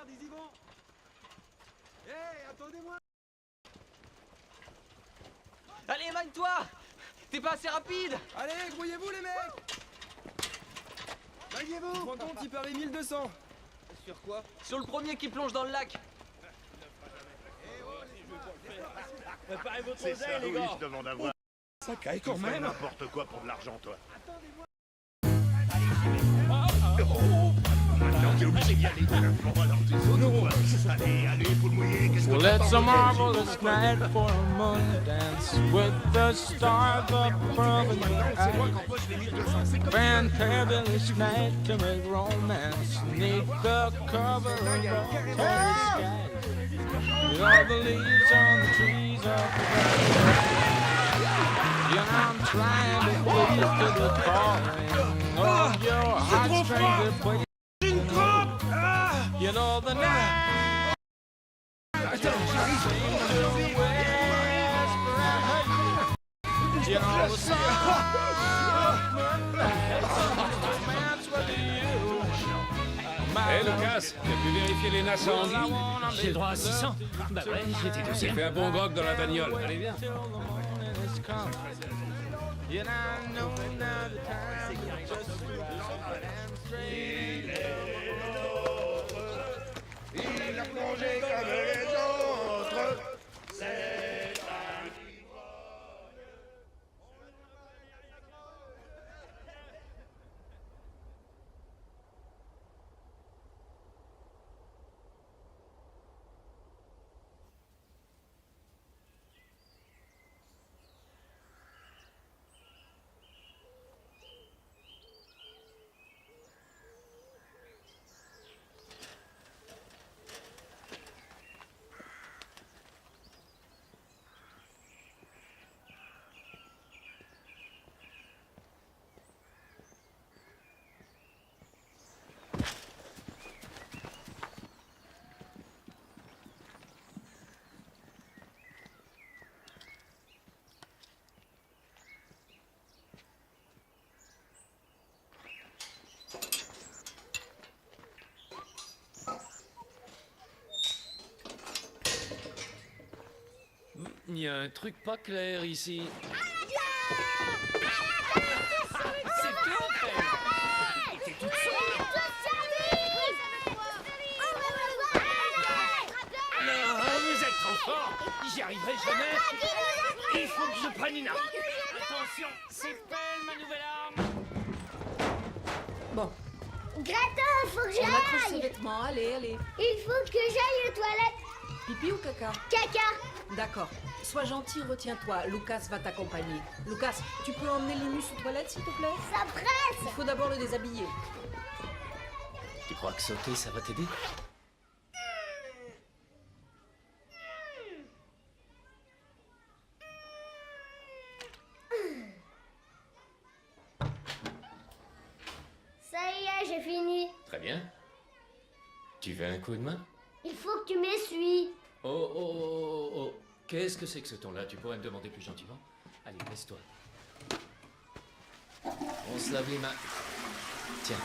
Regarde, ils y vont. Hé, attendez-moi. Allez, éloigne-toi! T'es pas assez rapide! Allez, grouillez-vous les mecs. Baguez-vous. Tu te rends compte, il paraît 1200. Sur quoi? Sur le premier qui plonge dans le lac. Préparez votre C'est ça, oseille, les oui, gars. je demande à voir. Ça caille Tu fais n'importe quoi pour de l'argent, toi. Maintenant, t'es obligé d'y aller. Bon, alors, tu sautes ou quoi? Allez, faut le mouiller. Qu'est-ce que Well, t'as it's pas a entendu? marvelous night for a moon dance with the stars up above in the C'est moi eye. qu'empoche les 1200. C'est comme Fantabulous night to make romance neath the cover of the skies. With all the leaves on the trees of the valley. Yeah, I'm trying to please to the calling of your heartstrings that play. You know the night. You know the sun. Hé, Lucas, tu as pu vérifier les nasses à anguilles? J'ai le droit à 600. Bah ouais, j'étais J'ai deuxième. fait un bon grog dans la bagnole. Allez, viens. il a plongé comme les autres. C'est un Il y a un truc pas clair ici. Non, vous êtes trop fort. J'y arriverai jamais. Il faut que je prenne une arme. Attention, c'est belle ma nouvelle arme. Bon, Gratin, faut que on accroche ses j'aille. vêtements, allez. Il faut que j'aille aux toilettes. Pipi ou caca? Caca. D'accord. Sois gentil, retiens-toi. Lucas va t'accompagner. Lucas, tu peux emmener Linus aux toilettes, s'il te plaît? Ça presse. Il faut d'abord le déshabiller. Tu crois que sauter, ça va t'aider? Ça y est, j'ai fini. Très bien. Tu veux un coup de main? Il faut que tu m'essuies. Oh. Qu'est-ce que c'est que ce ton-là? Tu pourrais me demander plus gentiment? Allez, laisse-toi. On se lave les mains. Tiens.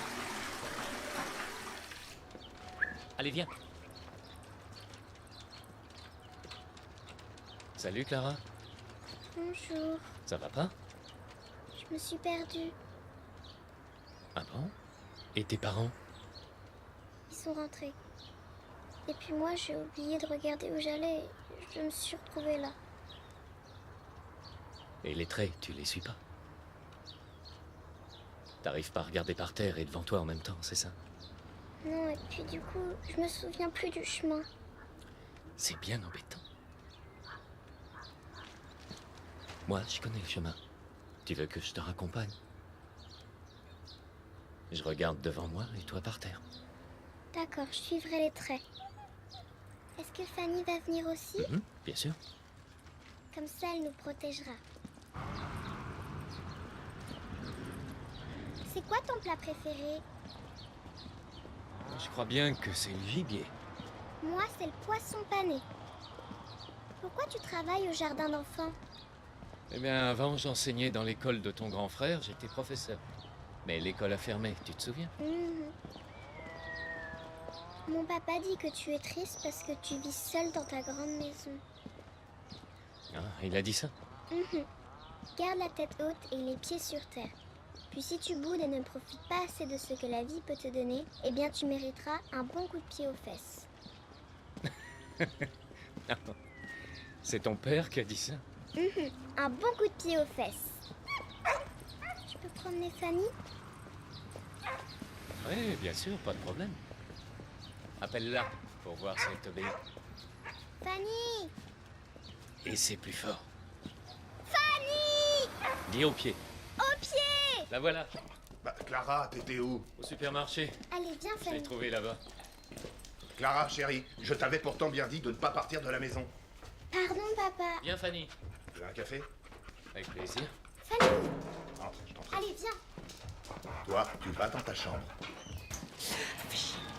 Allez, viens. Salut, Clara. Bonjour. Ça va pas? Je me suis perdue. Ah bon? Et tes parents? Ils sont rentrés. Et puis moi, j'ai oublié de regarder où j'allais. Je me suis retrouvée là. Et les traits, tu les suis pas? T'arrives pas à regarder par terre et devant toi en même temps, c'est ça? Non, et puis du coup, je me souviens plus du chemin. C'est bien embêtant. Moi, je connais le chemin. Tu veux que je te raccompagne? Je regarde devant moi et toi par terre. D'accord, je suivrai les traits. Est-ce que Fanny va venir aussi? Bien sûr. Comme ça, elle nous protégera. C'est quoi ton plat préféré? Je crois bien que c'est le gibier. Moi, c'est le poisson pané. Pourquoi tu travailles au jardin d'enfants? Eh bien, avant, j'enseignais dans l'école de ton grand frère, j'étais professeur. Mais l'école a fermé, tu te souviens? Mon papa dit que tu es triste parce que tu vis seule dans ta grande maison. Ah, il a dit ça? Mhm. Garde la tête haute et les pieds sur terre. Puis si tu boudes et ne profites pas assez de ce que la vie peut te donner, eh bien tu mériteras un bon coup de pied aux fesses. C'est ton père qui a dit ça? Mhm. Un bon coup de pied aux fesses. Je peux promener Fanny? Oui, bien sûr, pas de problème. Appelle-la pour voir si elle t'obéit. Fanny! Et c'est plus fort. Fanny! Dis au pied. Au pied! La voilà, Bah, Clara, t'étais où? au supermarché. Allez, viens Je l'ai Fanny. trouvée là-bas. Clara, chérie, je t'avais pourtant bien dit de ne pas partir de la maison. Pardon papa. Viens, Fanny. Tu veux un café? Avec plaisir. Fanny! Entre, je t'en prie. Allez, viens. Toi, tu vas dans ta chambre.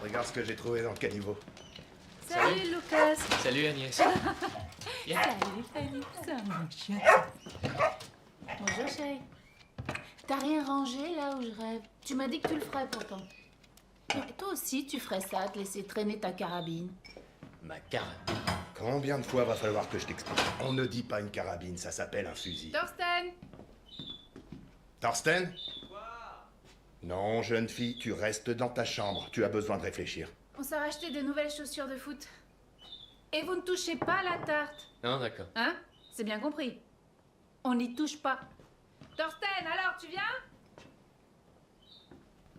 Regarde ce que j'ai trouvé dans le caniveau. Salut, Lucas. Salut, Agnès. Viens. Salut Fanny, ça mon chien. Bonjour chérie. T'as rien rangé là où je rêve? Tu m'as dit que tu le ferais pourtant. Mais toi aussi tu ferais ça, te laisser traîner ta carabine. Ma carabine. Combien de fois va falloir que je t'explique? On ne dit pas une carabine, ça s'appelle un fusil. Thorsten! Thorsten? Non, jeune fille, tu restes dans ta chambre. Tu as besoin de réfléchir. On s'est racheté de nouvelles chaussures de foot. Et vous ne touchez pas à la tarte. Non, d'accord. Hein? C'est bien compris. On n'y touche pas. Thorsten, alors tu viens?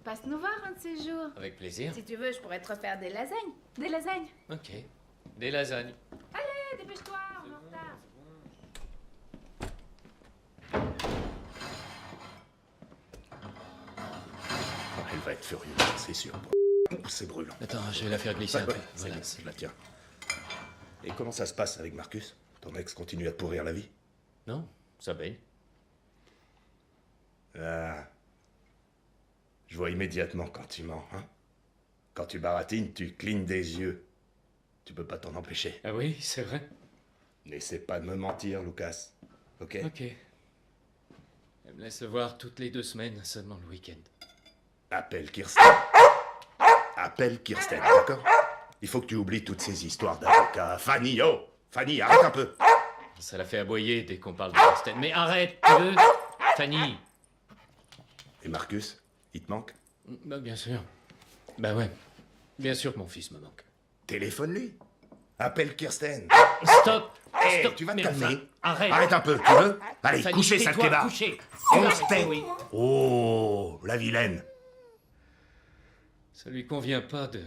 Passe nous voir un de ces jours. Avec plaisir. Si tu veux, je pourrais te refaire des lasagnes. Des lasagnes. Ok. Des lasagnes. Allez, dépêche-toi, on est en retard. Elle va être furieuse, c'est sûr. C'est brûlant. Attends, je vais la faire glisser un peu. Voilà, Voilà. je la tiens. Et comment ça se passe avec Marcus? Ton ex continue à te pourrir la vie? Non, ça baigne. Ah. Je vois immédiatement quand tu mens, hein? Quand tu baratines, tu clignes des yeux. Tu peux pas t'en empêcher. Ah oui, c'est vrai. N'essaie pas de me mentir, Lucas. Ok? Ok. Elle me laisse le voir toutes les 2 semaines, seulement le week-end. Appelle Kirsten. Appelle Kirsten, d'accord? Il faut que tu oublies toutes ces histoires d'avocats. Fanny, oh! Fanny, arrête un peu! Ça la fait aboyer dès qu'on parle de Kirsten. Mais arrête, tu veux? Fanny! Et Marcus, il te manque? Bah, bien sûr. Bah ouais. Bien sûr que mon fils me manque. Téléphone-lui. Appelle Kirsten. Stop! Hé, Stop! tu vas te Mais calmer. enfin, arrête! Arrête un peu, tu veux? Allez, Fanny, couchez, sale tais-toi, clébard. couchez. Kirsten. Oui. Oh, la vilaine. Ça lui convient pas de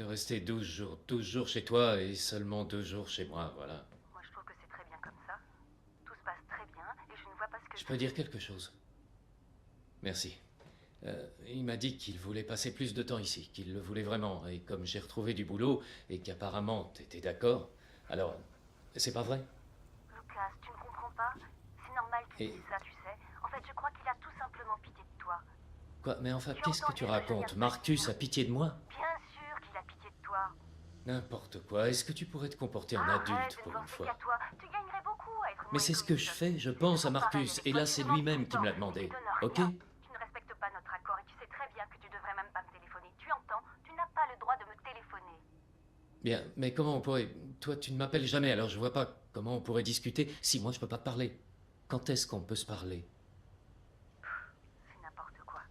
rester 12 jours chez toi et seulement 2 jours chez moi, voilà. Moi, je trouve que c'est très bien comme ça. Tout se passe très bien et je ne vois pas ce que Je peux dire quelque chose? Merci. Il m'a dit qu'il voulait passer plus de temps ici, qu'il le voulait vraiment, et comme j'ai retrouvé du boulot et qu'apparemment t'étais d'accord, alors c'est pas vrai? Lucas, tu ne comprends pas? C'est normal qu'il Et- dise ça, tu sais. En fait, je crois qu'il a tout simplement pitié de toi. Quoi? Mais enfin, qu'est-ce que tu racontes? Marcus a pitié de moi? Bien sûr qu'il a pitié de toi. N'importe quoi. Est-ce que tu pourrais te comporter en Arrête adulte de pour ne une penser fois? qu'à toi. Tu gagnerais beaucoup à être Mais moins c'est ce que je égoïste. fais, je pense à Marcus, et là c'est lui-même qui me l'a demandé. Ok? Tu ne respectes pas notre accord et tu sais très bien que tu devrais même pas me téléphoner. Tu entends? Tu n'as pas le droit de me téléphoner. Bien, mais comment on pourrait... Toi, tu ne m'appelles jamais, alors je vois pas comment on pourrait discuter si moi je peux pas te parler. Quand est-ce qu'on peut se parler? C'est n'importe quoi.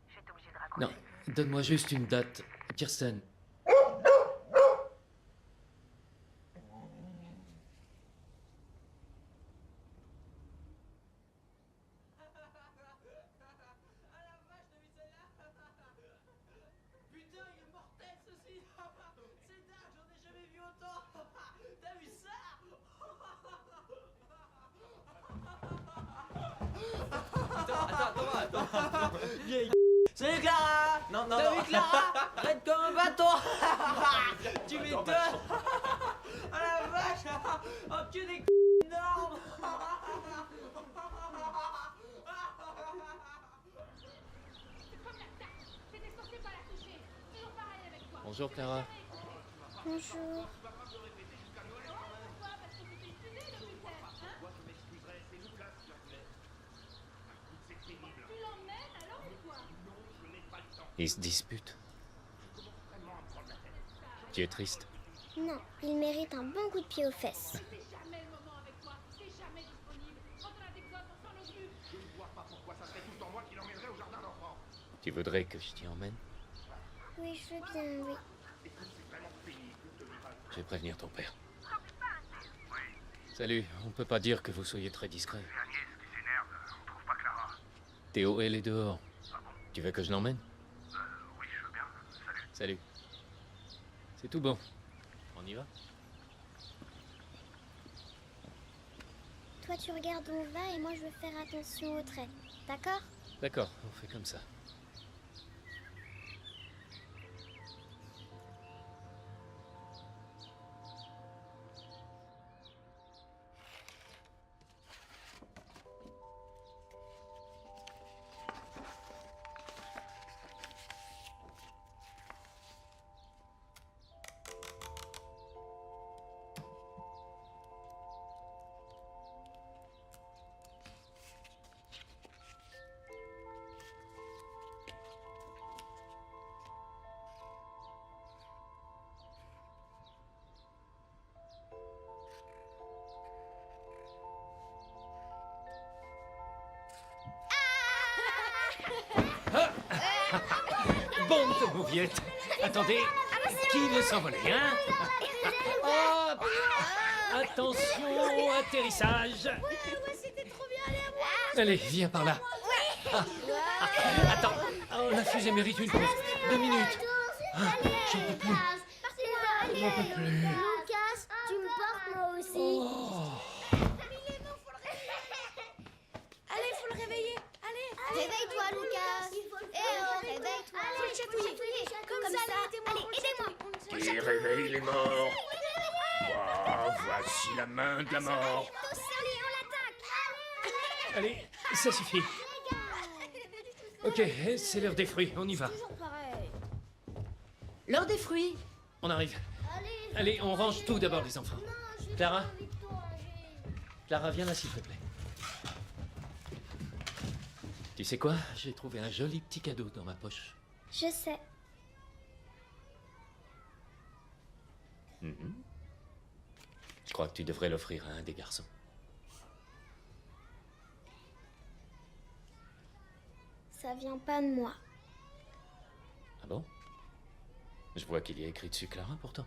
Je vais être obligée de raccrocher. Non, donne-moi juste une date. Kirsten. Putain, il est mortel ceci. C'est dingue, j'en ai jamais vu autant. T'as vu ça? Attends. Vieille. Salut Clara. Non. T'as vu Clara? Arrête comme un bâton. Tu m'étonnes. Oh la vache. Oh que des énormes. Bonjour Clara. Bonjour. Ils se disputent. Tu es triste? Non, il mérite un bon coup de pied aux fesses. Tu voudrais que je t'y emmène? Oui, je veux bien, oui. Je vais prévenir ton père. Salut, on peut pas dire que vous soyez très discret. Théo, elle est dehors. Tu veux que je l'emmène? Oui, je veux bien. Salut. C'est tout bon. On y va? Toi, tu regardes où on va et moi, je veux faire attention aux traits. D'accord? D'accord, on fait comme ça. Bande de mauviettes. Attendez, qui veut s'envoler, hein? Hop! Attention, atterrissage. C'était trop bien, allez à moi. Allez, viens par là. Attends, oh, la fusée mérite une pause. 2 minutes. J'en peux plus. J'en peux plus. Lucas, tu me portes moi aussi. Oh. Allez, faut le réveiller. Allez. Réveille-toi, Lucas. Réveille-toi. Faut le chatouiller. Comme ça. Allez, aidez-moi. Qui réveille les morts? Oh, voici la main de la mort. Allez, on l'attaque. Allez, ça suffit. Ok, c'est l'heure des fruits, on y va. Toujours pareil. L'heure des fruits. On arrive. Allez, on range tout d'abord, les enfants. Clara? Clara, viens là, s'il te plaît. Tu sais quoi? J'ai trouvé un joli petit cadeau dans ma poche. Je sais. Mhm. Je crois que tu devrais l'offrir à un des garçons. Ça vient pas de moi. Ah bon? Je vois qu'il y a écrit dessus Clara, pourtant.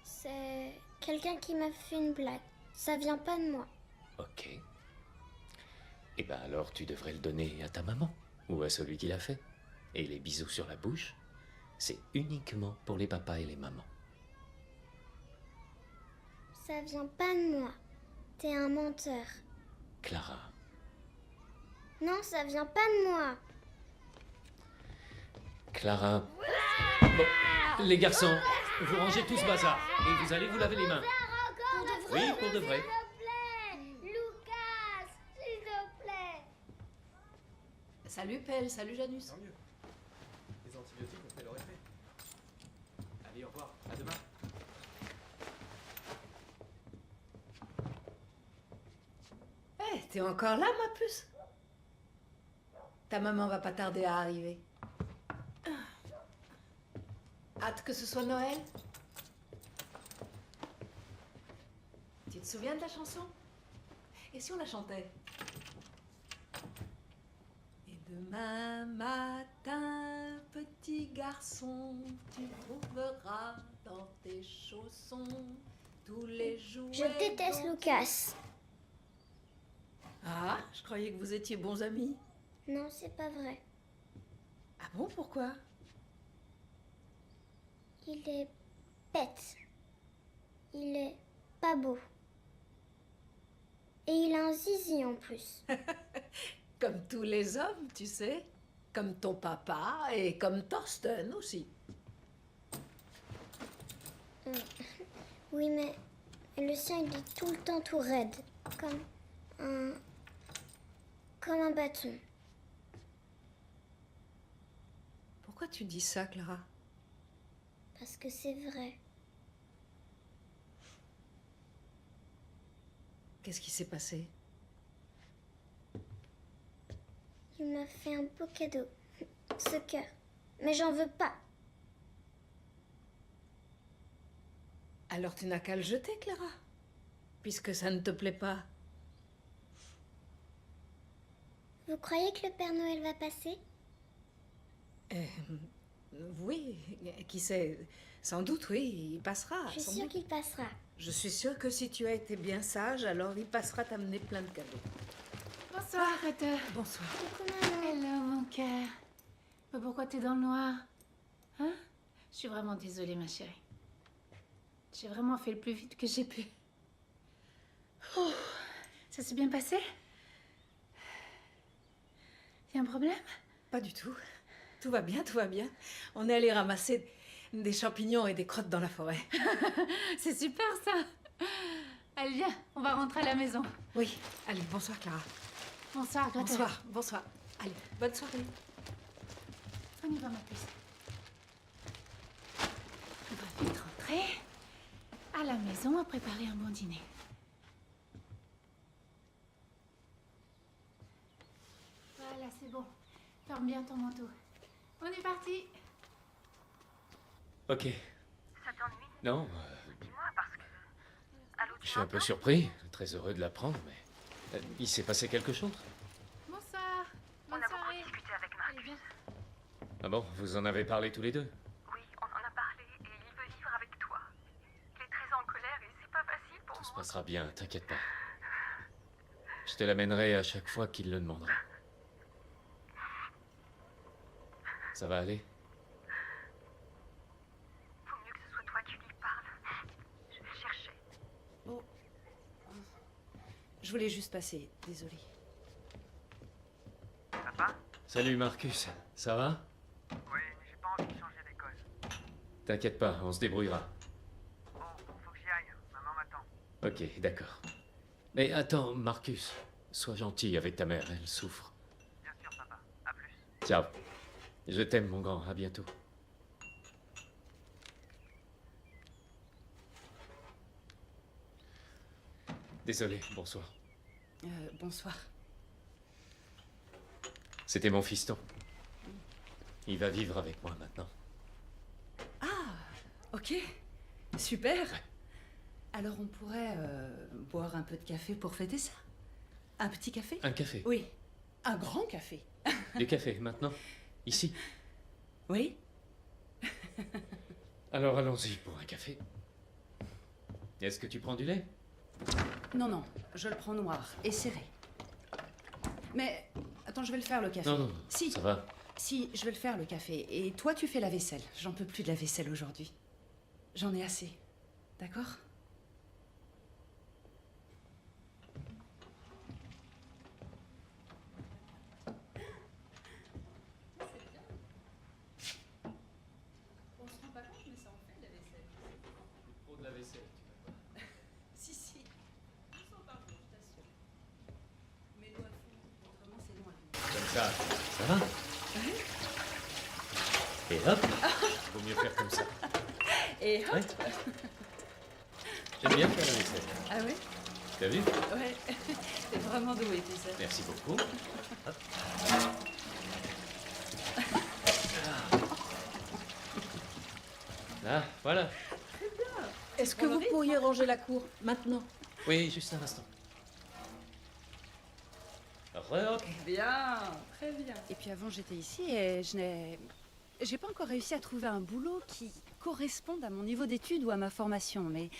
C'est quelqu'un qui m'a fait une blague. Ça vient pas de moi. Ok. Eh ben alors, tu devrais le donner à ta maman, ou à celui qui l'a fait. Et les bisous sur la bouche, c'est uniquement pour les papas et les mamans. Ça vient pas de moi. T'es un menteur. Clara, Non, ça vient pas de moi. Clara... Bon, les garçons, vous rangez tout ce bazar, et vous allez vous laver les mains. Oui, pour de vrai. Lucas, s'il te plaît. Salut Pelle, salut Janus. Tant mieux. Les antibiotiques ont fait leur effet. Allez, au revoir. À demain. Eh, t'es encore là, ma puce? Ta maman va pas tarder à arriver. Hâte que ce soit Noël? Tu te souviens de la chanson? Et si on la chantait? Et demain matin, petit garçon, tu trouveras dans tes chaussons tous les jouets. Je déteste dont- Lucas. Ah, je croyais que vous étiez bons amis. Non, c'est pas vrai. Ah bon, pourquoi? Il est bête. Il est pas beau. Et il a un zizi en plus. Comme tous les hommes, tu sais. Comme ton papa et comme Thorsten aussi. Oui, mais le sien, il est tout le temps tout raide. Comme un bâton. Pourquoi tu dis ça, Clara? Parce que c'est vrai. Qu'est-ce qui s'est passé? Il m'a fait un beau cadeau. Ce cœur. Mais j'en veux pas. Alors tu n'as qu'à le jeter, Clara. Puisque ça ne te plaît pas. Vous croyez que le Père Noël va passer? Oui, qui sait? Sans doute, oui, il passera. Je suis sans sûre doute. qu'il passera. Je suis sûre que si tu as été bien sage, alors il passera t'amener plein de cadeaux. Bonsoir, Greta. Bonsoir. Coucou, maman. Hello, mon cœur. Mais pourquoi t'es dans le noir? Hein? Je suis vraiment désolée, ma chérie. J'ai vraiment fait le plus vite que j'ai pu. Oh, ça s'est bien passé? Y a un problème? Pas du tout. Tout va bien, tout va bien. On est allé ramasser des champignons et des crottes dans la forêt. C'est super, ça. Allez, viens, on va rentrer à la maison. Oui, allez, bonsoir Clara. Bonsoir, Greta. Bonsoir, bonsoir. Allez, bonne soirée. On y va, ma puce. On va vite rentrer à la maison à préparer un bon dîner. Voilà, c'est bon. Ferme bien ton manteau. On est parti. Ok. Ça t'ennuie? Non, Dis-moi, parce que... Allô, je tu suis un peu m'entends? surpris, très heureux de l'apprendre, mais... il s'est passé quelque chose? Bonsoir. On Bonne a beaucoup soirée. discuté avec Allez, Marcus. viens. Ah bon, vous en avez parlé tous les deux? Oui, on en a parlé et il veut vivre avec toi. Il est très en colère et c'est pas facile pour Tout se moi. passera bien, t'inquiète pas. Je te l'amènerai à chaque fois qu'il le demandera. Ça va aller? Vaut mieux que ce soit toi qui lui parles. Je vais le chercher. Oh. Je voulais juste passer, désolée. Papa? Salut Marcus, ça va? Oui, j'ai pas envie de changer d'école. T'inquiète pas, on se débrouillera. Oh, faut que j'y aille. Maman m'attend. Ok, d'accord. Mais attends, Marcus, sois gentil avec ta mère, elle souffre. Bien sûr, papa. À plus. Ciao. Je t'aime, mon grand, à bientôt. Désolé, bonsoir. Bonsoir. C'était mon fiston. Il va vivre avec moi maintenant. Ok, super. Alors on pourrait boire un peu de café pour fêter ça? Un petit café? Un café. Oui, un grand café. Du café, maintenant? Ici? Oui? Alors allons-y pour un café. Est-ce que tu prends du lait? Non, non, je le prends noir et serré. Mais attends, je vais le faire le café. Non, non, Si, ça va. si, je vais le faire le café. Et toi, tu fais la vaisselle. J'en peux plus de la vaisselle aujourd'hui. J'en ai assez. D'accord? On se rend pas compte, mais ça en fait de la vaisselle. Trop de la vaisselle, Si, si. Ils sont pas bons, je t'assure. Mets-le à fond, autrement c'est loin. Comme ça va? Et hop, vaut mieux faire comme ça. Et hop. Ouais. J'aime bien faire la vaisselle. Ah ouais? T'as vu? Ouais. T'es vraiment doué, tu sais. Merci beaucoup. Hop. Ah, voilà. Est-ce que vous pourriez ranger la cour maintenant? Oui, juste un instant. Hop. Bien, très bien. Et puis avant, j'étais ici et j'ai pas encore réussi à trouver un boulot qui corresponde à mon niveau d'études ou à ma formation, mais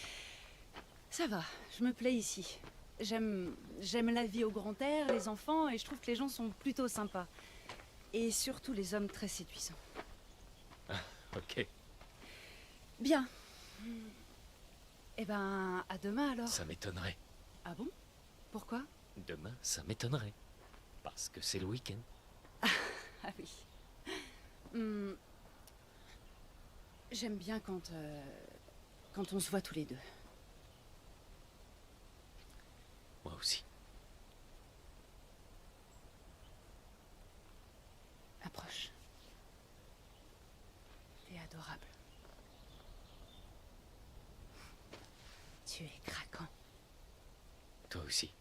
ça va, je me plais ici. J'aime la vie au grand air, les enfants, et je trouve que les gens sont plutôt sympas. Et surtout les hommes très séduisants. Ah, ok. Bien. Eh ben, à demain alors. Ça m'étonnerait. Ah bon? Pourquoi? Demain, ça m'étonnerait. Parce que c'est le week-end. Ah oui. J'aime bien quand on se voit tous les deux. Moi aussi. Approche. T'es adorable. Tu es craquant. Toi aussi.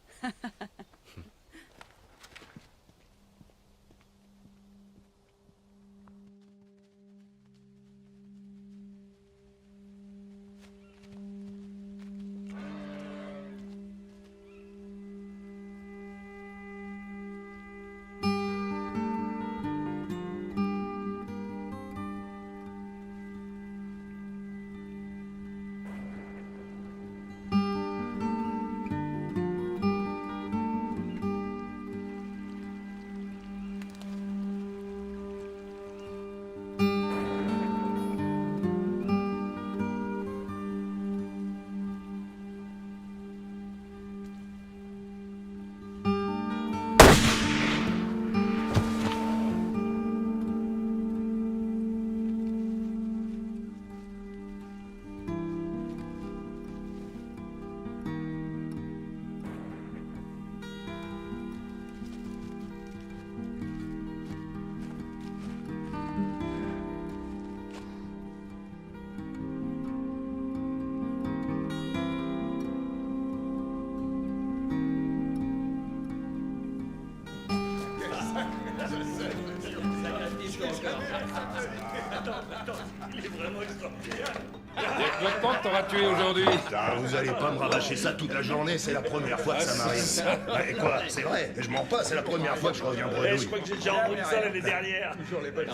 Il est vraiment extraordinaire. Il y a que votre temps que t'auras tué aujourd'hui. Putain, vous allez pas me rabâcher ça toute la journée, c'est la première fois que ça m'arrive. Ouais, quoi, c'est vrai, je mens pas, c'est la première fois que je reviens bredouille. Je crois que j'ai déjà entendu ça l'année dernière.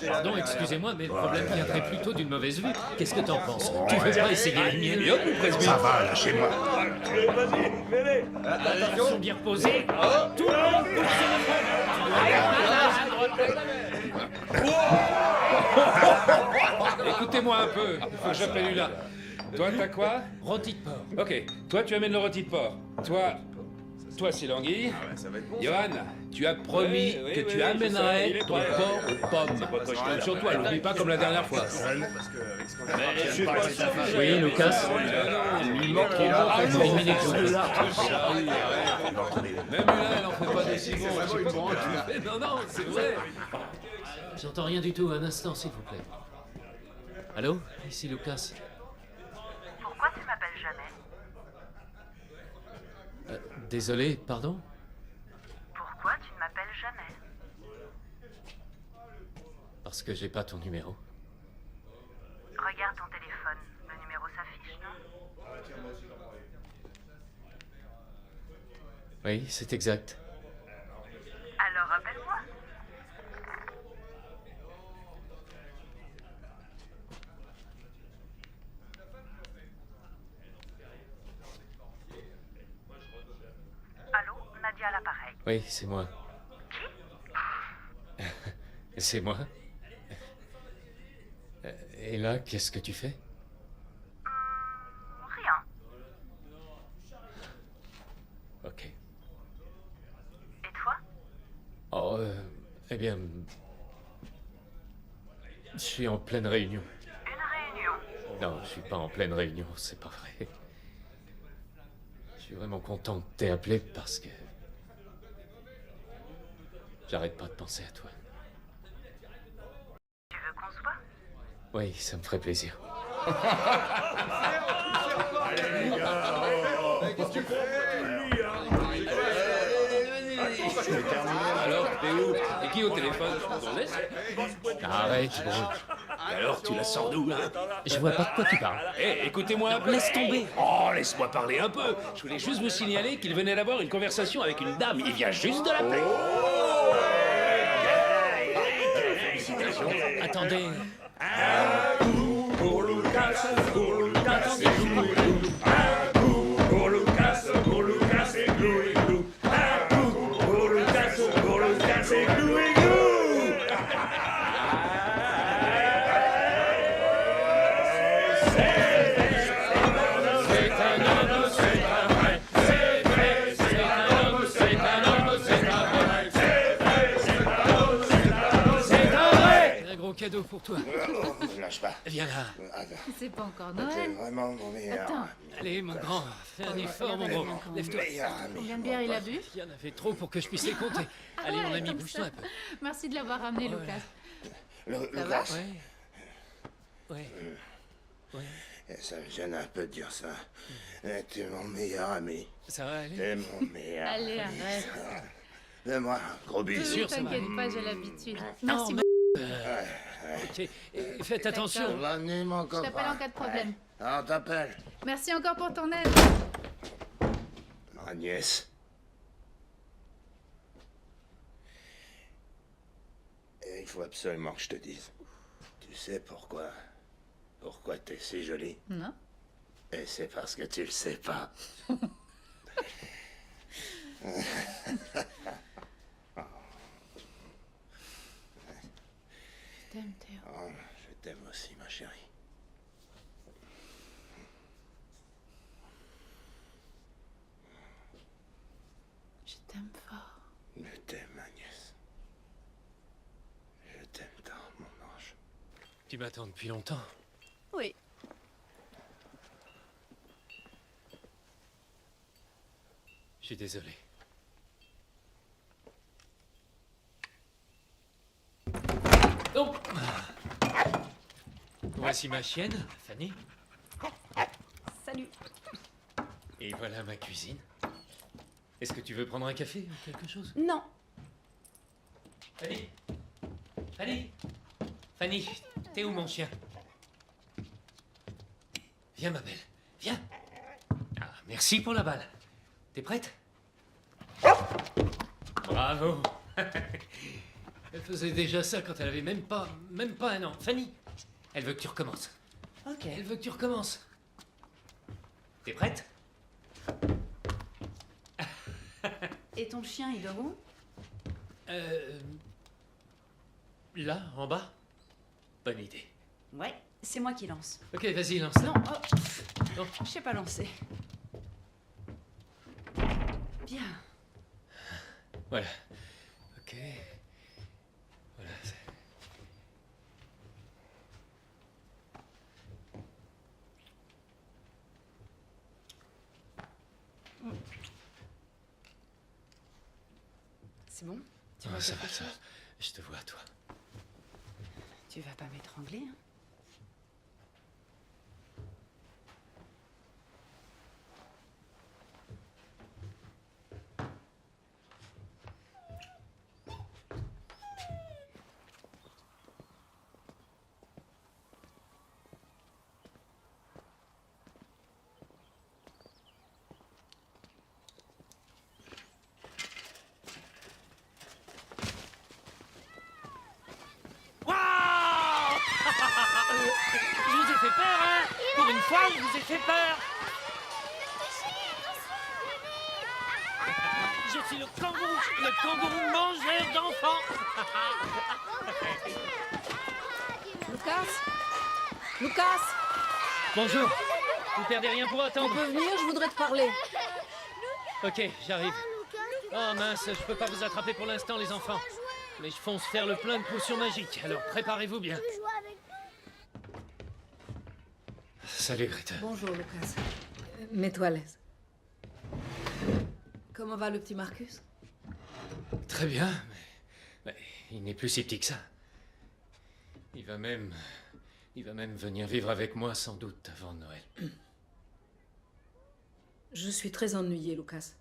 Pardon, excusez-moi, mais le problème viendrait plutôt d'une mauvaise vue. Qu'est-ce que t'en penses? Tu veux pas essayer les miennes? Ça va, lâchez-moi. Vas-y, venez. Attention, bien reposé. Tout le monde pousse Écoutez-moi un peu, il faut que j'appelle Lula. Toi, t'as quoi? Rôti de porc. Ok, toi tu amènes le rôti de porc. Toi c'est l'anguille. Johan, tu as promis que tu amènerais ton porc aux pommes. Je compte sur toi, n'oublie pas comme la dernière fois. Oui, Lucas. Il manque trop de une minute. Même là, elle en fait pas des si bons. Je sais pas comment tu fais. Non, non, c'est vrai. J'entends rien du tout, un instant, s'il vous plaît. Allô? Ici Lucas. Pourquoi tu m'appelles jamais? Désolé, pardon? Pourquoi tu ne m'appelles jamais? Parce que j'ai pas ton numéro. Regarde ton téléphone. Le numéro s'affiche, non? Oui, c'est exact. Alors appelle-moi. Allô, Nadia à l'appareil. Oui, c'est moi. C'est moi. Et là, qu'est-ce que tu fais? Rien. Ok. Et toi? Oh, eh bien... Je suis en pleine réunion. Une réunion? Non, je suis pas en pleine réunion, c'est pas vrai. Je suis vraiment content que t'aies appelé parce que... J'arrête pas de penser à toi. Tu veux qu'on se voit? Oui, ça me ferait plaisir. Alors, t'es où? Et qui au téléphone? On laisse? Arrête, bon. Alors, tu la sors d'où, là? Je vois pas de quoi tu parles. Hé, écoutez-moi un peu. Laisse tomber. Oh, laisse-moi parler un peu. Je voulais juste vous signaler qu'il venait d'avoir une conversation avec une dame. Il vient juste de l'appeler. Félicitations. Attendez. Pour Lucas, c'est Louis. Pour Lucas, c'est Louis. Pour Lucas, c'est Louis. Cadeau pour toi. Lâche pas. Viens là. C'est pas encore T'es Noël. vraiment mon meilleur. Attends. Allez, mon grand, fais un effort, mon gros. Lève-toi. Combien de bières il a bu? Il y en avait trop pour que je puisse les compter. Allez, mon ami, comme bouge-toi ça. un peu. Merci de l'avoir ramené, Voilà. Lucas. Lucas. Ouais. Ça me gêne un peu de dire ça. T'es mon meilleur ami. Ça va aller? T'es mon meilleur Allez, ami. arrête. Fais-moi un gros bisou. sûr, ça va. T'inquiète pas, j'ai l'habitude. Non, Merci mais... beaucoup. Ok, et faites attention. Bonne nuit, mon Je copain. t'appelle en cas de problème. On t'appelle. Merci encore pour ton aide. Agnès. Et il faut absolument que je te dise. Tu sais pourquoi? Pourquoi t'es si jolie? Non. Et c'est parce que tu le sais pas. Je t'aime, Théo. Oh, je t'aime aussi, ma chérie. Je t'aime fort. Je t'aime, Agnès. Je t'aime tant, mon ange. Tu m'attends depuis longtemps. Oui. Je suis désolé. Oh! Voici ma chienne, Fanny. Salut. Et voilà ma cuisine. Est-ce que tu veux prendre un café ou quelque chose? Non. Fanny? Fanny? Fanny? T'es où, mon chien? Viens, ma belle. Viens. Ah, merci pour la balle. T'es prête? Bravo. Elle faisait déjà ça quand elle avait même pas un an. Fanny, elle veut que tu recommences. Ok. Elle veut que tu recommences. T'es prête? Et ton chien, il dort où? Là, en bas? Bonne idée. Ouais, c'est moi qui lance. Ok, vas-y, lance. Non, Non. je sais pas lancer. Bien. Voilà. Ok. Voilà. C'est bon? Tu Ah, vois ça quelque va, ça. chose? Je te vois, toi. Tu vas pas m'étrangler, hein? Waouh! Je vous ai fait peur, hein? Pour une fois, je vous ai fait peur! Je suis le kangourou mangeur d'enfants! Lucas? Lucas? Bonjour. Vous perdez rien pour Tu attendre. peux venir, je voudrais te parler. Ok, j'arrive. Oh mince, je peux pas vous attraper pour l'instant, les enfants. Mais je fonce faire le plein de potions magiques, alors préparez-vous bien. Salut, Greta. Bonjour, Lucas. Mets-toi à l'aise. Comment va le petit Marcus? Très bien, mais il n'est plus si petit que ça. Il va même venir vivre avec moi sans doute avant Noël. Je suis très ennuyée, Lucas.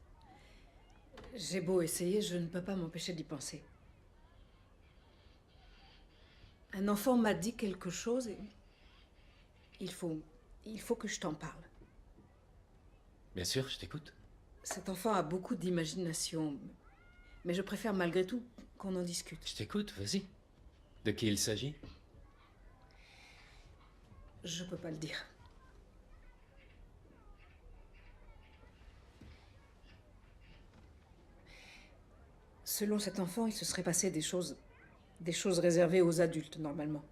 J'ai beau essayer, je ne peux pas m'empêcher d'y penser. Un enfant m'a dit quelque chose et il faut que je t'en parle. Bien sûr, je t'écoute. Cet enfant a beaucoup d'imagination, mais je préfère malgré tout qu'on en discute. Je t'écoute, vas-y. De qui il s'agit? Je peux pas le dire. Selon cet enfant, il se serait passé des choses réservées aux adultes, normalement.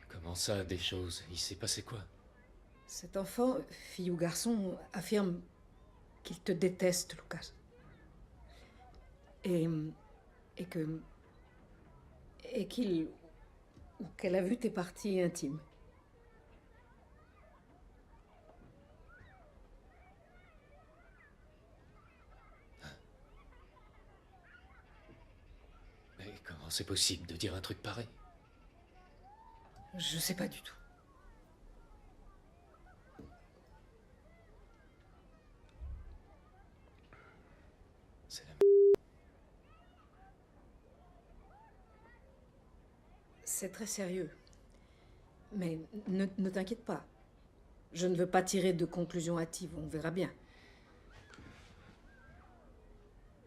Comment ça, des choses? Il s'est passé quoi? Cet enfant, fille ou garçon, affirme qu'il te déteste, Lucas. Et qu'il ou qu'elle a vu tes parties intimes. Mais comment c'est possible de dire un truc pareil? Je sais pas du tout. C'est la C'est très sérieux. Mais ne t'inquiète pas. Je ne veux pas tirer de conclusions hâtives, on verra bien.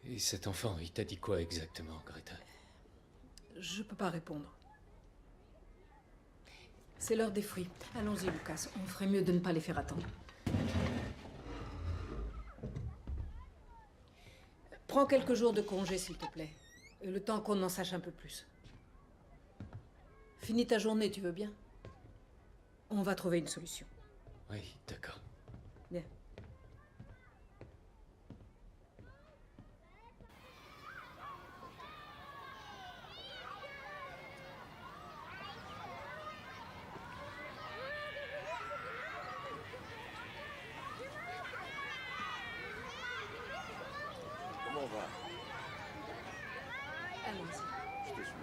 Et cet enfant, il t'a dit quoi exactement, Greta? Je peux pas répondre. C'est l'heure des fruits. Allons-y, Lucas. On ferait mieux de ne pas les faire attendre. Prends quelques jours de congé, s'il te plaît. Et le temps qu'on en sache un peu plus. Finis ta journée, tu veux bien? On va trouver une solution. Oui, d'accord. Bien. Comment on va? Allons-y. Je te suis.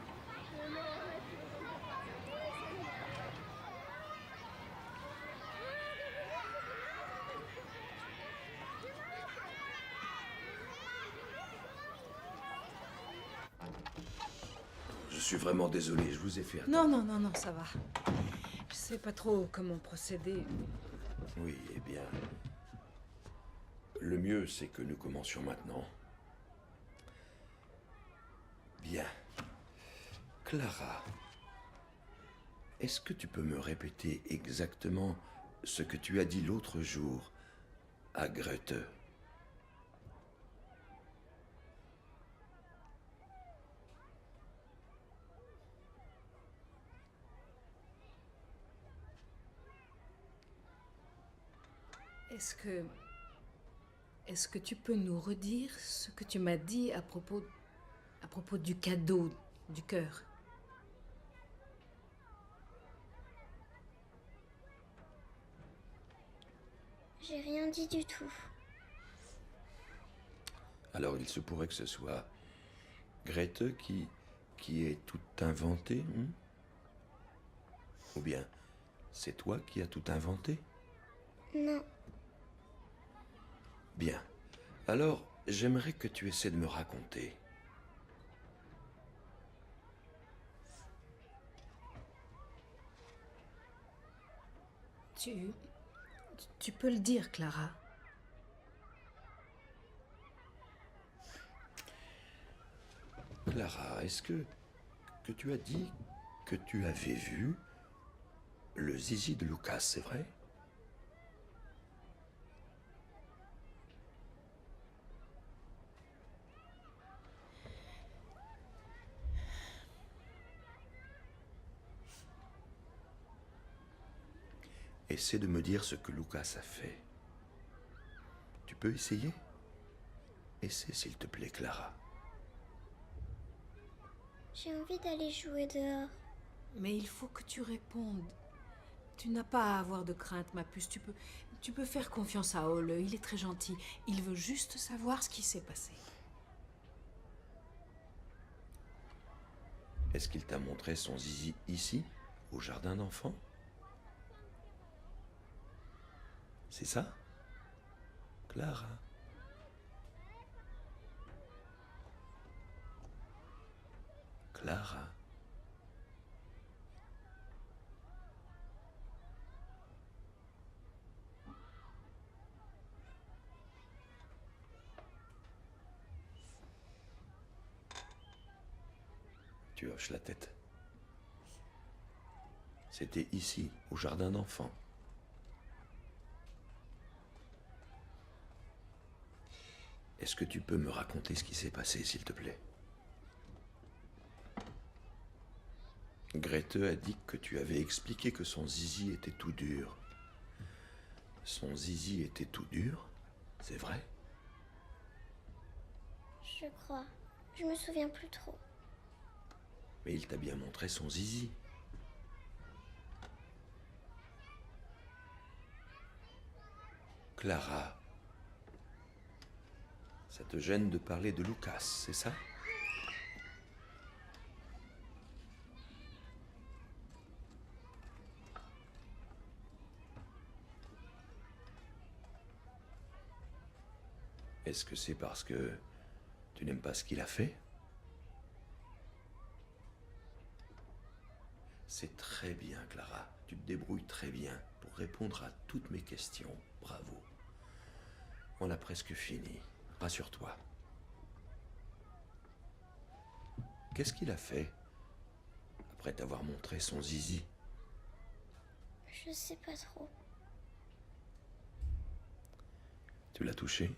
suis vraiment désolé, je vous ai fait Non, non, non, non, ça va. Je sais pas trop comment procéder. Oui, eh bien... Le mieux, c'est que nous commencions maintenant. Bien. Clara, est-ce que tu peux me répéter exactement ce que tu as dit l'autre jour à Grete? Est-ce que tu peux nous redire ce que tu m'as dit à propos du cadeau du cœur? J'ai rien dit du tout. Alors il se pourrait que ce soit Grete qui ait tout inventé, hein? Ou bien c'est toi qui as tout inventé? Non. Bien. Alors, j'aimerais que tu essaies de me raconter. Tu peux le dire, Clara. Clara, est-ce que tu as dit que tu avais vu le zizi de Lucas, c'est vrai? Essaie de me dire ce que Lucas a fait. Tu peux essayer? Essaie, s'il te plaît, Clara. J'ai envie d'aller jouer dehors. Mais il faut que tu répondes. Tu n'as pas à avoir de crainte, ma puce. Tu peux faire confiance à Ole. Il est très gentil. Il veut juste savoir ce qui s'est passé. Est-ce qu'il t'a montré son zizi ici, au jardin d'enfants? C'est ça? Clara? Clara? Tu hoches la tête. C'était ici, au jardin d'enfants. Est-ce que tu peux me raconter ce qui s'est passé, s'il te plaît? Grete a dit que tu avais expliqué que son zizi était tout dur. Son zizi était tout dur? C'est vrai? Je crois. Je me souviens plus trop. Mais il t'a bien montré son zizi. Clara, ça te gêne de parler de Lucas, c'est ça? Est-ce que c'est parce que tu n'aimes pas ce qu'il a fait? C'est très bien, Clara. Tu te débrouilles très bien pour répondre à toutes mes questions. Bravo. On a presque fini. Rassure-toi. Qu'est-ce qu'il a fait après t'avoir montré son zizi? Je sais pas trop. Tu l'as touché?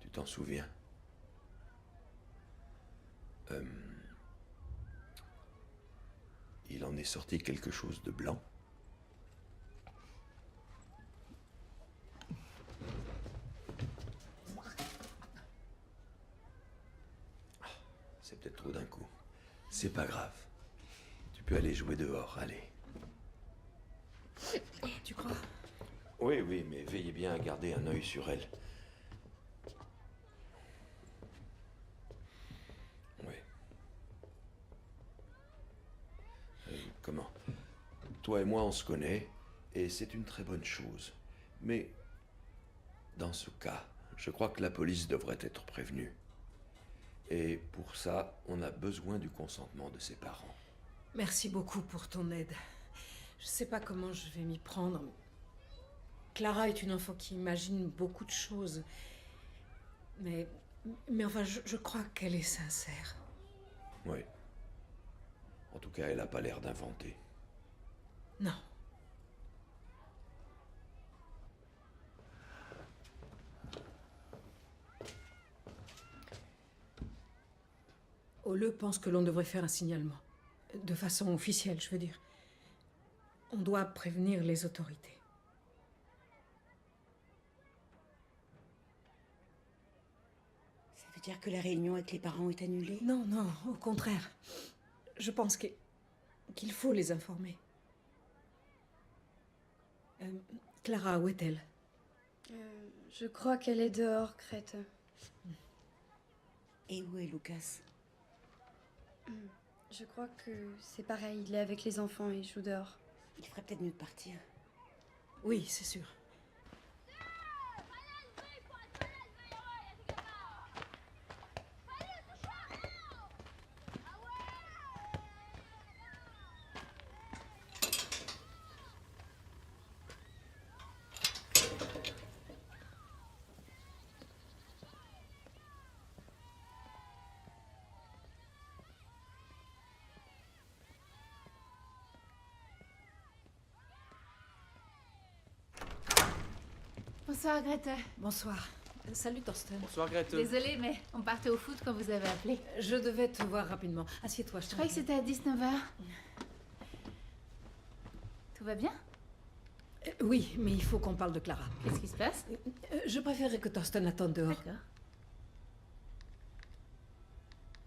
Tu t'en souviens? Il en est sorti quelque chose de blanc? C'est peut-être trop d'un coup. C'est pas grave. Tu peux aller jouer dehors, allez. Tu crois? Oui, oui, mais veillez bien à garder un œil sur elle. Oui. Comment? Toi et moi, on se connaît, et c'est une très bonne chose. Mais, dans ce cas, Je crois que la police devrait être prévenue. Et pour ça, on a besoin du consentement de ses parents. Merci beaucoup pour ton aide. Je sais pas comment je vais m'y prendre. Clara est une enfant qui imagine beaucoup de choses. Mais enfin, je crois qu'elle est sincère. Oui. En tout cas, elle n'a pas l'air d'inventer. Non. Ole pense que l'on devrait faire un signalement. De façon officielle, je veux dire. On doit prévenir les autorités. Ça veut dire que la réunion avec les parents est annulée? Non, non, au contraire. Je pense qu'il faut les informer. Clara, où est-elle? Je crois qu'elle est dehors, Crête. Et où est Lucas? Je crois que c'est pareil, il est avec les enfants et il joue dehors. Il ferait peut-être mieux de partir. Oui, c'est sûr. Bonsoir, Grete. Bonsoir. Salut, Thorsten. Bonsoir, Grete. Désolée, mais on partait au foot quand vous avez appelé. Je devais te voir rapidement. Assieds-toi, je Je croyais que c'était à 19h. Tout va bien? Oui, mais il faut qu'on parle de Clara. Qu'est-ce qui se passe? Je préférerais que Thorsten attende dehors. D'accord.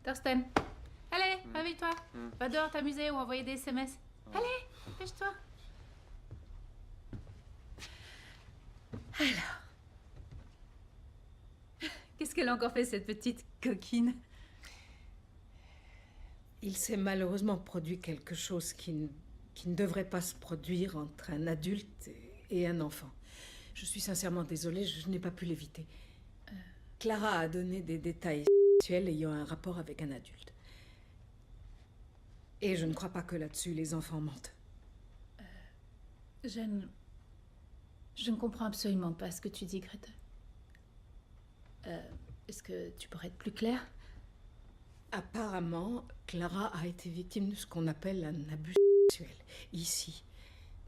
Thorsten, allez, réveille-toi. Va dehors t'amuser ou envoyer des SMS. Allez, dépêche-toi. Alors, qu'est-ce qu'elle a encore fait, cette petite coquine? Il s'est malheureusement produit quelque chose qui ne devrait pas se produire entre un adulte et un enfant. Je suis sincèrement désolée, je n'ai pas pu l'éviter. Clara a donné des détails sexuels ayant un rapport avec un adulte. Et je ne crois pas que là-dessus les enfants mentent. Je ne comprends absolument pas ce que tu dis, Grete. Est-ce que tu pourrais être plus clair? Apparemment, Clara a été victime de ce qu'on appelle un abus sexuel, ici.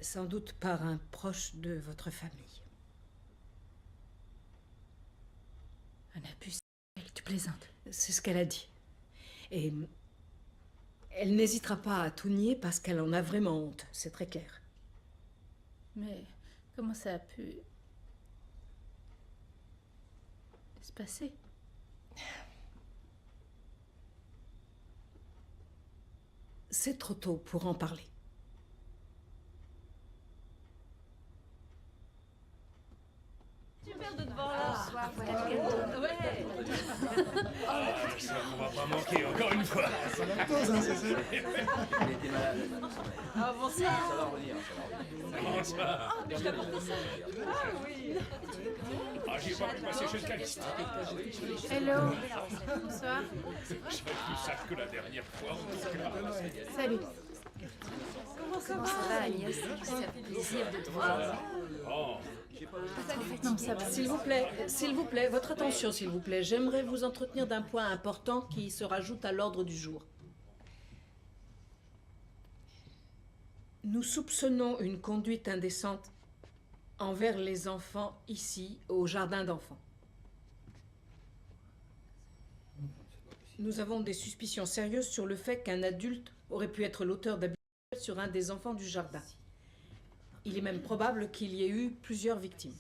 Sans doute par un proche de votre famille. Un abus sexuel, tu plaisantes? C'est ce qu'elle a dit. Et elle n'hésitera pas à tout nier parce qu'elle en a vraiment honte, c'est très clair. Mais comment ça a pu se passer? C'est trop tôt pour en parler. Super de te voir là. Bonsoir, voilà le gâteau. Ouais. Ça, on va pas manquer encore une fois. C'est la pause, hein, c'est ça. Elle était malade. Ah, bonsoir. Ça va revenir, ça va revenir. Bonsoir. Ah, mais je t'ai apporté ça. Ah oui. Ah, j'y ai pas pu passer chez le caviste. Hello. Bonsoir. Je vais être plus sage que la dernière fois. Salut. Comment ça va? Ça va, Agnès? Ça fait plaisir de te voir. Oh. Non, ça va. S'il vous plaît, votre attention, s'il vous plaît. J'aimerais vous entretenir d'un point important qui se rajoute à l'ordre du jour. Nous soupçonnons une conduite indécente envers les enfants ici, au jardin d'enfants. Nous avons des suspicions sérieuses sur le fait qu'un adulte aurait pu être l'auteur d'abus sur un des enfants du jardin. Il est même probable qu'il y ait eu plusieurs victimes.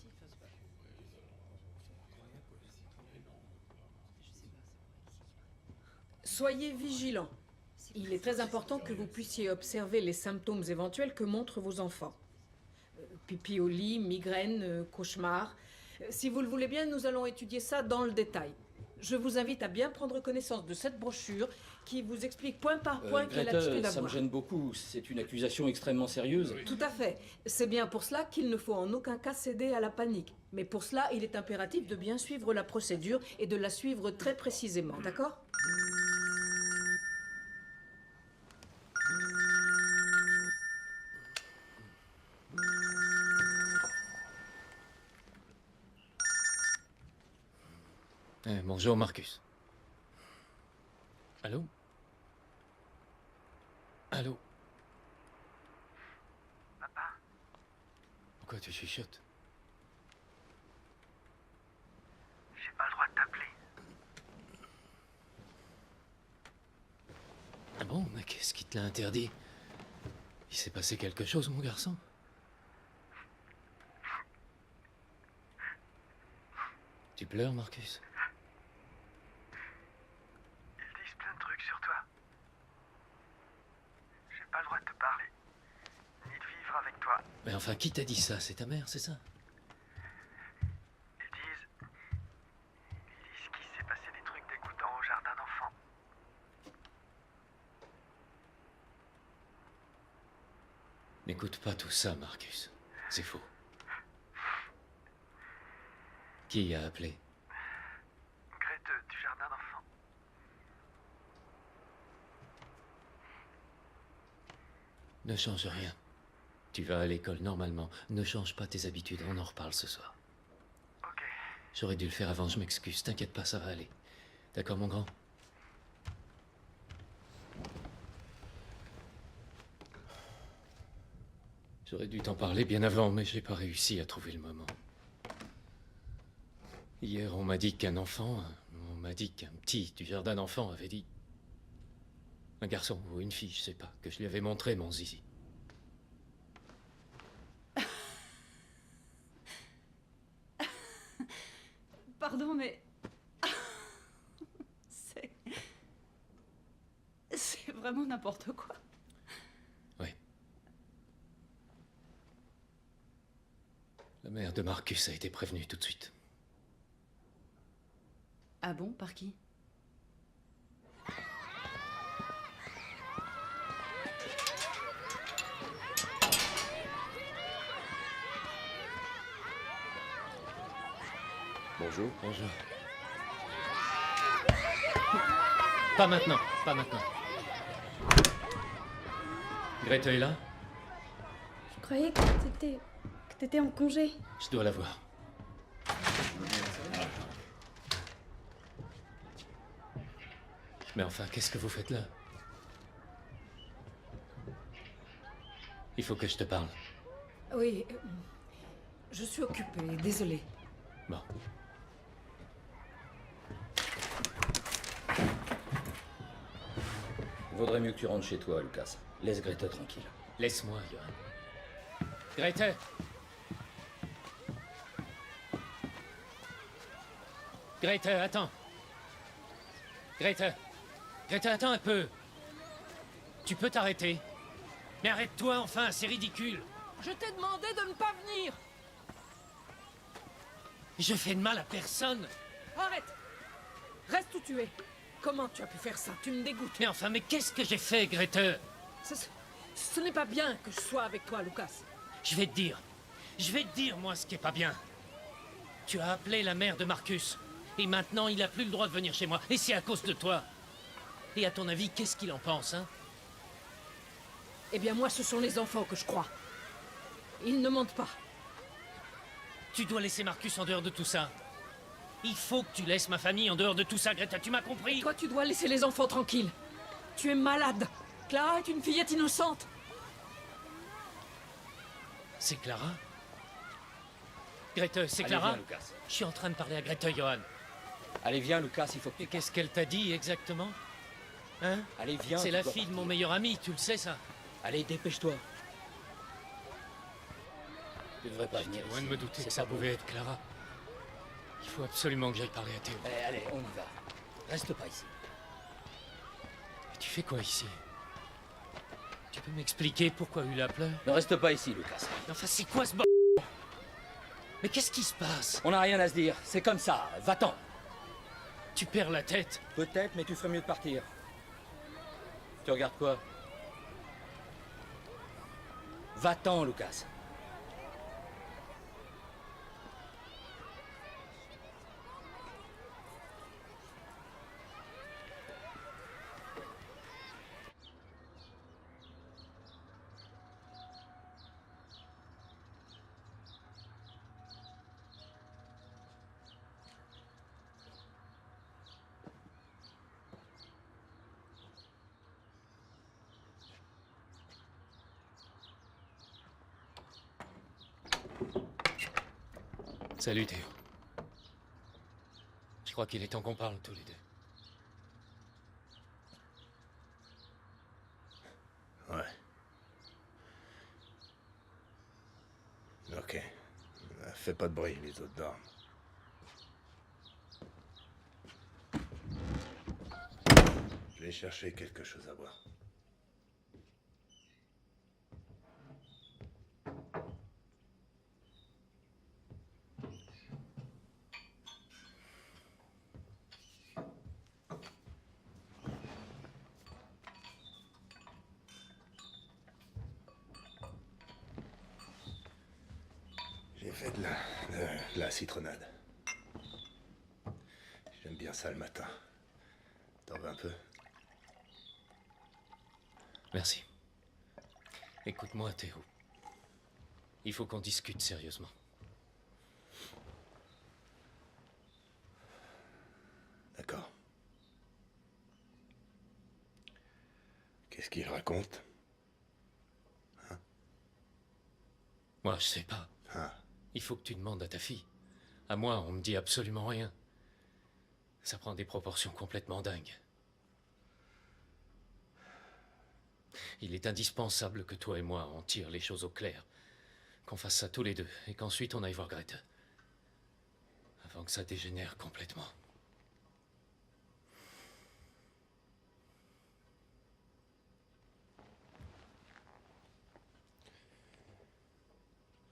Soyez vigilants. Il est très important que vous puissiez observer les symptômes éventuels que montrent vos enfants. Pipi au lit, migraine, cauchemar. Si vous le voulez bien, nous allons étudier ça dans le détail. Je vous invite à bien prendre connaissance de cette brochure qui vous explique point par point quelle attitude ça me avoir. gêne beaucoup. C'est une accusation extrêmement sérieuse. Tout à fait. C'est bien pour cela qu'il ne faut en aucun cas céder à la panique. Mais pour cela, il est impératif de bien suivre la procédure et de la suivre très précisément, d'accord ? Bonjour, Marcus. Allô? Allô? Papa? Pourquoi tu chuchotes? J'ai pas le droit de t'appeler. Ah bon, mais qu'est-ce qui te l'a interdit? Il s'est passé quelque chose, mon garçon? Tu pleures, Marcus? Ils disent plein de trucs sur toi. J'ai pas le droit de te parler. Ni de vivre avec toi. Mais enfin, qui t'a dit ça? C'est ta mère, c'est ça? Ils disent qu'il s'est passé des trucs dégoûtants au jardin d'enfants. N'écoute pas tout ça, Marcus. C'est faux. Qui a appelé? Grete du jardin d'enfants. Ne change rien. Tu vas à l'école normalement. Ne change pas tes habitudes. On en reparle ce soir. Ok. J'aurais dû le faire avant, je m'excuse. T'inquiète pas, ça va aller. D'accord, mon grand? J'aurais dû t'en parler bien avant, mais j'ai pas réussi à trouver le moment. Hier, on m'a dit qu'un enfant, on m'a dit qu'un petit du jardin d'enfants avait dit... Un garçon ou une fille, je sais pas, que je lui avais montré mon zizi. Pardon, mais... C'est vraiment n'importe quoi. Oui. La mère de Marcus a été prévenue tout de suite. Ah bon, par qui? Bonjour. Bonjour. Pas maintenant, pas maintenant. Grete est là? Je croyais que t'étais en congé. Je dois la voir. Mais enfin, qu'est-ce que vous faites là? Il faut que je te parle. Oui, je suis occupée, désolée. Bon. Vaudrait mieux que tu rentres chez toi, Lucas. Laisse Grete tranquille. Laisse-moi, Johan. Grete! Grete, attends. Grete, attends un peu. Tu peux t'arrêter. Mais arrête-toi enfin, c'est ridicule. Je t'ai demandé de ne pas venir. Je fais de mal à personne. Arrête. Reste où tu es. Comment tu as pu faire ça? Tu me dégoûtes. Mais enfin, mais qu'est-ce que j'ai fait, Grete? Ce n'est pas bien que je sois avec toi, Lucas. Je vais te dire, moi, ce qui est pas bien. Tu as appelé la mère de Marcus. Et maintenant, il a plus le droit de venir chez moi. Et c'est à cause de toi. Et à ton avis, qu'est-ce qu'il en pense, hein? Eh bien, moi, ce sont les enfants que je crois. Ils ne mentent pas. Tu dois laisser Marcus en dehors de tout ça. Il faut que tu laisses ma famille en dehors de tout ça, Greta, tu m'as compris? Et toi, tu dois laisser les enfants tranquilles. Tu es malade. Clara est une fillette innocente. C'est Clara? Grete, c'est Allez, Clara? viens, Lucas. Je suis en train de parler à Grete, Johan. Allez, viens, Lucas, il faut que tu... Et qu'est-ce qu'elle t'a dit exactement? Hein? Allez, viens. C'est tu la dois fille de partir. mon meilleur ami, tu le sais, ça? Allez, dépêche-toi. Tu devrais pas venir Loin ici. de me douter C'est que ça pas bon. pouvait être Clara. Il faut absolument que j'aille parler à Théo. Allez, on y va. Reste pas ici. Et tu fais quoi ici? Tu peux m'expliquer pourquoi il a pleuré? Ne reste pas ici, Lucas. Enfin, c'est quoi ce Mais qu'est-ce qui se passe? On n'a rien à se dire. C'est comme ça. Va-t'en. Tu perds la tête. Peut-être, mais tu ferais mieux de partir. Tu regardes quoi? Va-t'en, Lucas. Salut Théo. Je crois qu'il est temps qu'on parle tous les deux. Ouais. Ok. Fais pas de bruit, les autres dorment. Je vais chercher quelque chose à boire. J'ai fait de la citronnade. J'aime bien ça le matin. T'en veux un peu? Merci. Écoute-moi, Théo. Il faut qu'on discute sérieusement. D'accord. Qu'est-ce qu'il raconte? Moi, je sais pas. Il faut que tu demandes à ta fille. À moi, on me dit absolument rien. Ça prend des proportions complètement dingues. Il est indispensable que toi et moi, on tire les choses au clair. Qu'on fasse ça tous les deux, et qu'ensuite on aille voir Grete. Avant que ça dégénère complètement.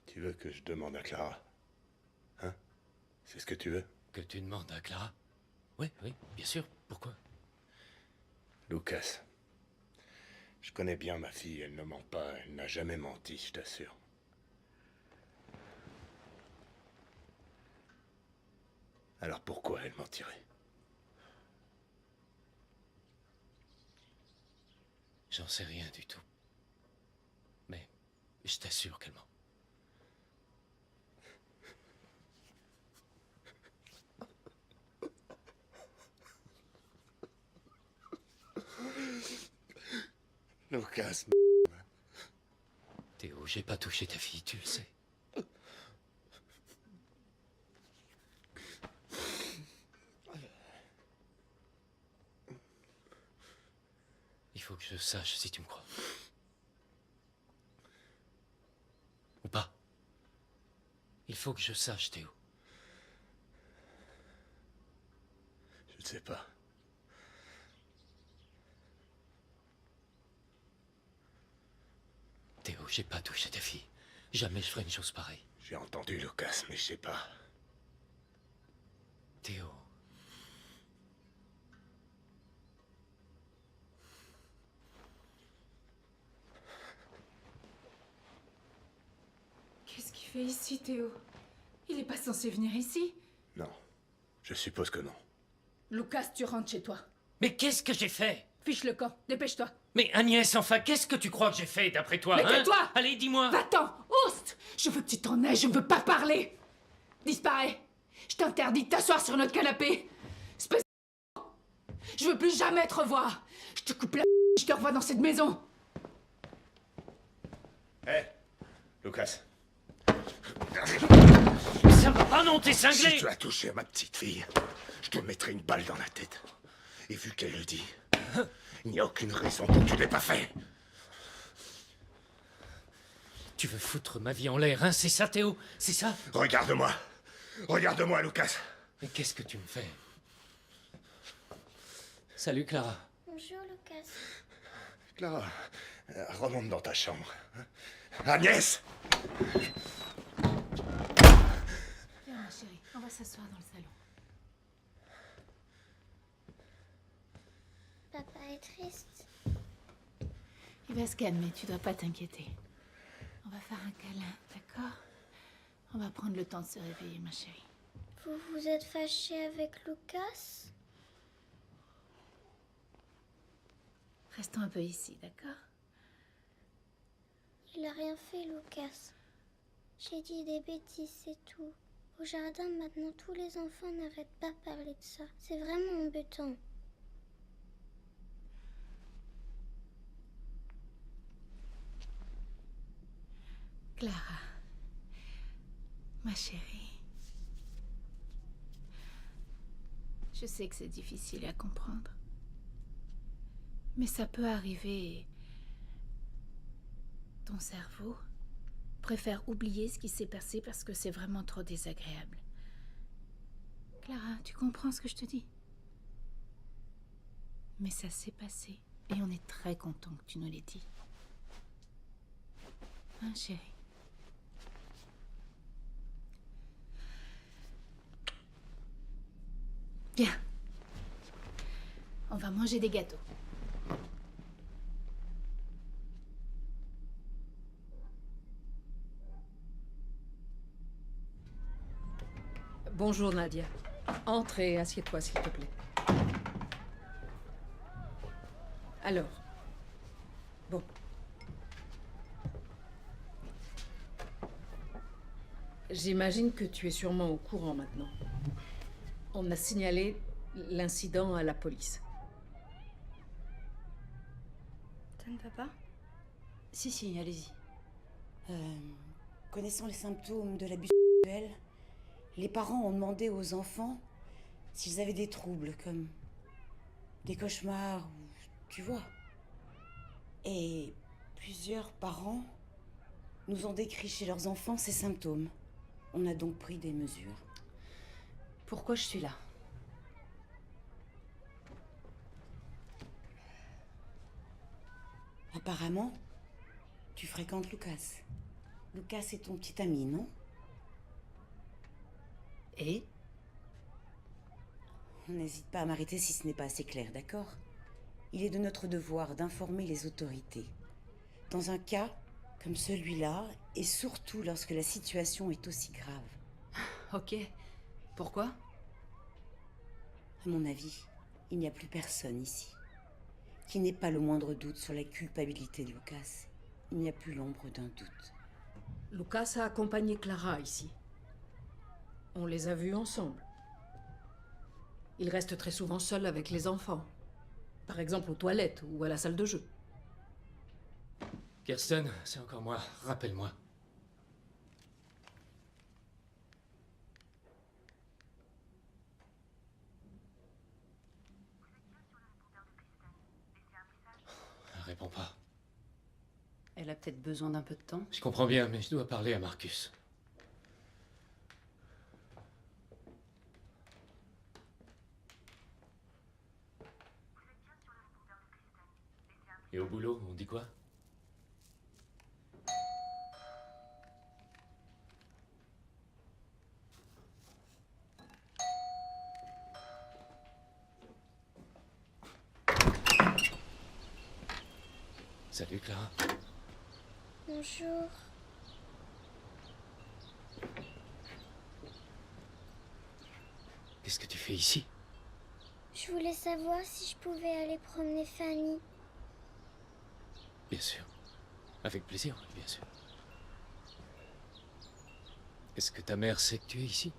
Tu veux que je demande à Clara? Hein? C'est ce que tu veux? Que tu demandes à Clara? Oui, oui, bien sûr. Pourquoi? Lucas. Je connais bien ma fille, elle ne ment pas, elle n'a jamais menti, je t'assure. Alors pourquoi elle mentirait? J'en sais rien du tout. Mais je t'assure qu'elle ment. Lucas. Théo, j'ai pas touché ta fille, tu le sais. Il faut que je sache si tu me crois. Ou pas. Il faut que je sache, Théo. Je ne sais pas. Théo, j'ai pas touché ta fille. Jamais je ferai une chose pareille. J'ai entendu Lucas, mais je sais pas. Théo. Qu'est-ce qu'il fait ici, Théo? Il est pas censé venir ici. Non. Je suppose que non. Lucas, tu rentres chez toi. Mais qu'est-ce que j'ai fait? Fiche le camp, dépêche-toi. Mais Agnès, enfin, qu'est-ce que tu crois que j'ai fait, d'après toi? Mais hein? tais-toi! Allez, dis-moi! Va-t'en! Oust! Je veux que tu t'en ailles, je ne veux pas parler! Disparais! Je t'interdis de t'asseoir sur notre canapé! Espèce de... Je veux plus jamais te revoir! Je te coupe la... Je te revois dans cette maison! Hé Lucas. Ça va pas, non, t'es cinglé! Si tu as touché à ma petite fille, je te mettrai une balle dans la tête. Et vu qu'elle le dit, il n'y a aucune raison pour que tu l'aies pas fait. Tu veux foutre ma vie en l'air, hein? C'est ça, Théo? C'est ça? Regarde-moi. Regarde-moi, Lucas. Mais qu'est-ce que tu me fais? Salut, Clara. Bonjour, Lucas. Clara, remonte dans ta chambre. Agnès! Viens, ma chérie, on va s'asseoir dans le salon. triste. Il va se calmer, tu dois pas t'inquiéter. On va faire un câlin, d'accord? On va prendre le temps de se réveiller, ma chérie. Vous vous êtes fâché avec Lucas? Restons un peu ici, d'accord? Il a rien fait, Lucas. J'ai dit des bêtises, c'est tout. Au jardin, maintenant, tous les enfants n'arrêtent pas de parler de ça. C'est vraiment embêtant. Clara, ma chérie, je sais que c'est difficile à comprendre, mais ça peut arriver. Ton cerveau préfère oublier ce qui s'est passé parce que c'est vraiment trop désagréable. Clara, tu comprends ce que je te dis? Mais ça s'est passé et on est très content que tu nous l'aies dit. Hein, chérie? Bien. On va manger des gâteaux. Bonjour Nadia. Entre et assieds-toi s'il te plaît. Alors. Bon. J'imagine que tu es sûrement au courant maintenant. On a signalé l'incident à la police. Ça ne va pas? Si, allez-y. Connaissant les symptômes de l'abus sexuel, les parents ont demandé aux enfants s'ils avaient des troubles, comme des cauchemars, ou tu vois. Et plusieurs parents nous ont décrit chez leurs enfants ces symptômes. On a donc pris des mesures. Pourquoi je suis là? Apparemment, tu fréquentes Lucas. Lucas est ton petit ami, non? Et? N'hésite pas à m'arrêter si ce n'est pas assez clair, d'accord? Il est de notre devoir d'informer les autorités. Dans un cas comme celui-là, et surtout lorsque la situation est aussi grave. Ok. Pourquoi? À mon avis, il n'y a plus personne ici qui n'ait pas le moindre doute sur la culpabilité de Lucas. Il n'y a plus l'ombre d'un doute. Lucas a accompagné Clara ici. On les a vus ensemble. Il reste très souvent seul avec les enfants. Par exemple aux toilettes ou à la salle de jeu. Kirsten, c'est encore moi. Rappelle-moi. Réponds pas. Elle a peut-être besoin d'un peu de temps. Je comprends bien, mais je dois parler à Marcus. Et au boulot, on dit quoi? Salut Clara. Bonjour. Qu'est-ce que tu fais ici? Je voulais savoir si je pouvais aller promener Fanny. Bien sûr. Avec plaisir, bien sûr. Est-ce que ta mère sait que tu es ici?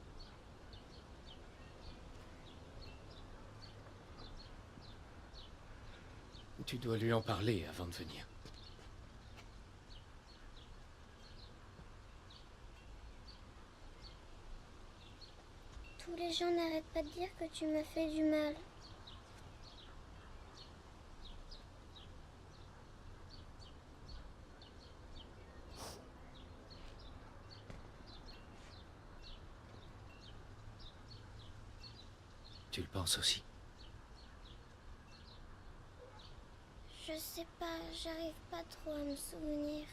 Tu dois lui en parler avant de venir. Tous les gens n'arrêtent pas de dire que tu m'as fait du mal. Tu le penses aussi? Je sais pas, j'arrive pas trop à me souvenir.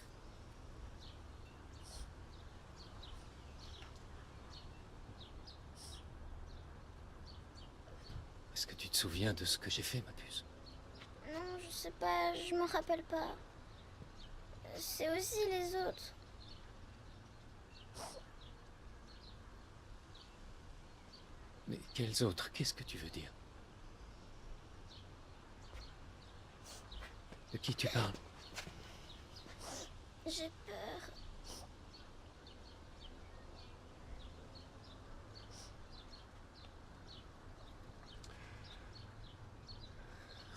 Est-ce que tu te souviens de ce que j'ai fait, ma puce? Non, sais pas, je m'en rappelle pas. C'est aussi les autres. Mais quels autres? Qu'est-ce que tu veux dire? De qui tu parles? J'ai peur.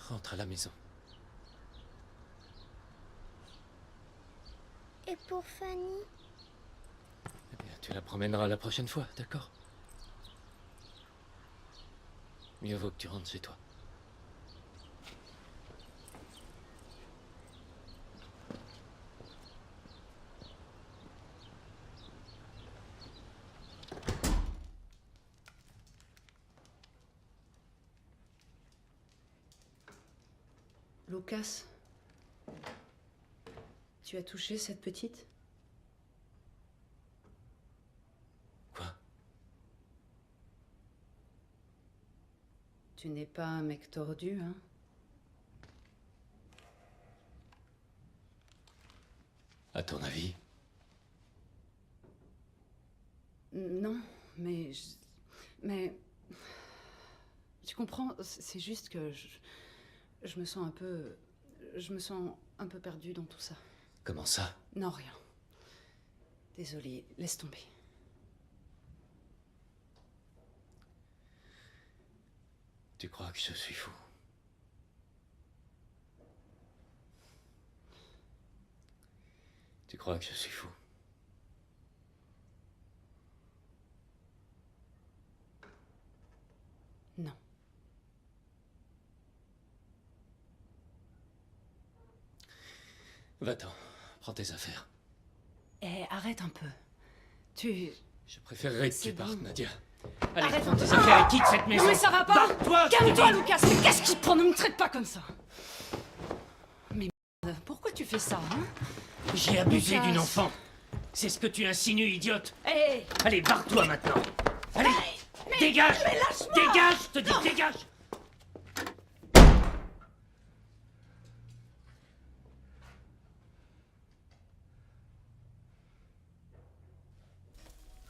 Rentre à la maison. Et pour Fanny? Eh bien, tu la promèneras la prochaine fois, d'accord? Mieux vaut que tu rentres chez toi. Lucas, tu as touché cette petite? Quoi? Tu n'es pas un mec tordu, hein? À ton avis? Non, mais... Mais... Tu comprends, c'est juste que je me sens un peu... Je me sens un peu perdue dans tout ça. Comment ça? Non, rien. Désolée, laisse tomber. Tu crois que je suis fou? Tu crois que je suis fou? Non. Va-t'en, prends tes affaires. Eh, arrête un peu. Tu... Je préférerais que tu partes, Nadia. Allez, Arrête prends un tes peu. affaires et quitte cette maison. Non mais ça va pas. Barre-toi, Calme-toi, Lucas. Mais qu'est-ce qui te prend? Ne me traite pas comme ça. Mais merde, pourquoi tu fais ça, hein? J'ai abusé Lucas. d'une enfant. C'est ce que tu insinues, idiote. Hé. Allez, barre-toi maintenant. Allez, dégage. Mais lâche-moi. Dégage, je te dis, Non. dégage.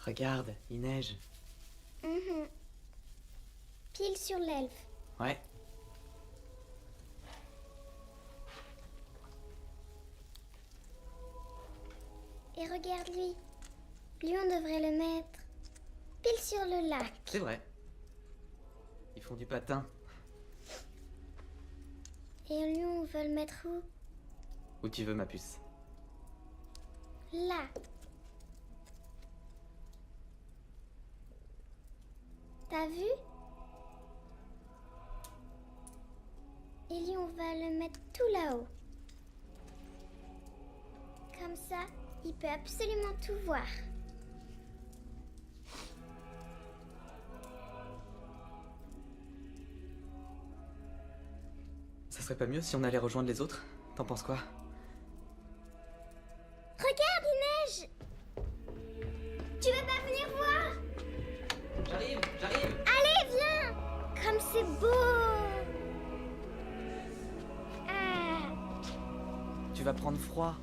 Regarde, il neige. Mhm. Pile sur l'elfe. Ouais. Et regarde lui. Lui, on devrait le mettre pile sur le lac. C'est vrai. Ils font du patin. Et lui, on veut le mettre où? Où tu veux, ma puce? Là. T'as vu? Et lui, on va le mettre tout là-haut. Comme ça, il peut absolument tout voir. Ça serait pas mieux si on allait rejoindre les autres? T'en penses quoi? Regarde, il neige! Tu veux pas venir voir? J'arrive, j'arrive! Allez, viens! Comme c'est beau! Ah. Tu vas prendre froid.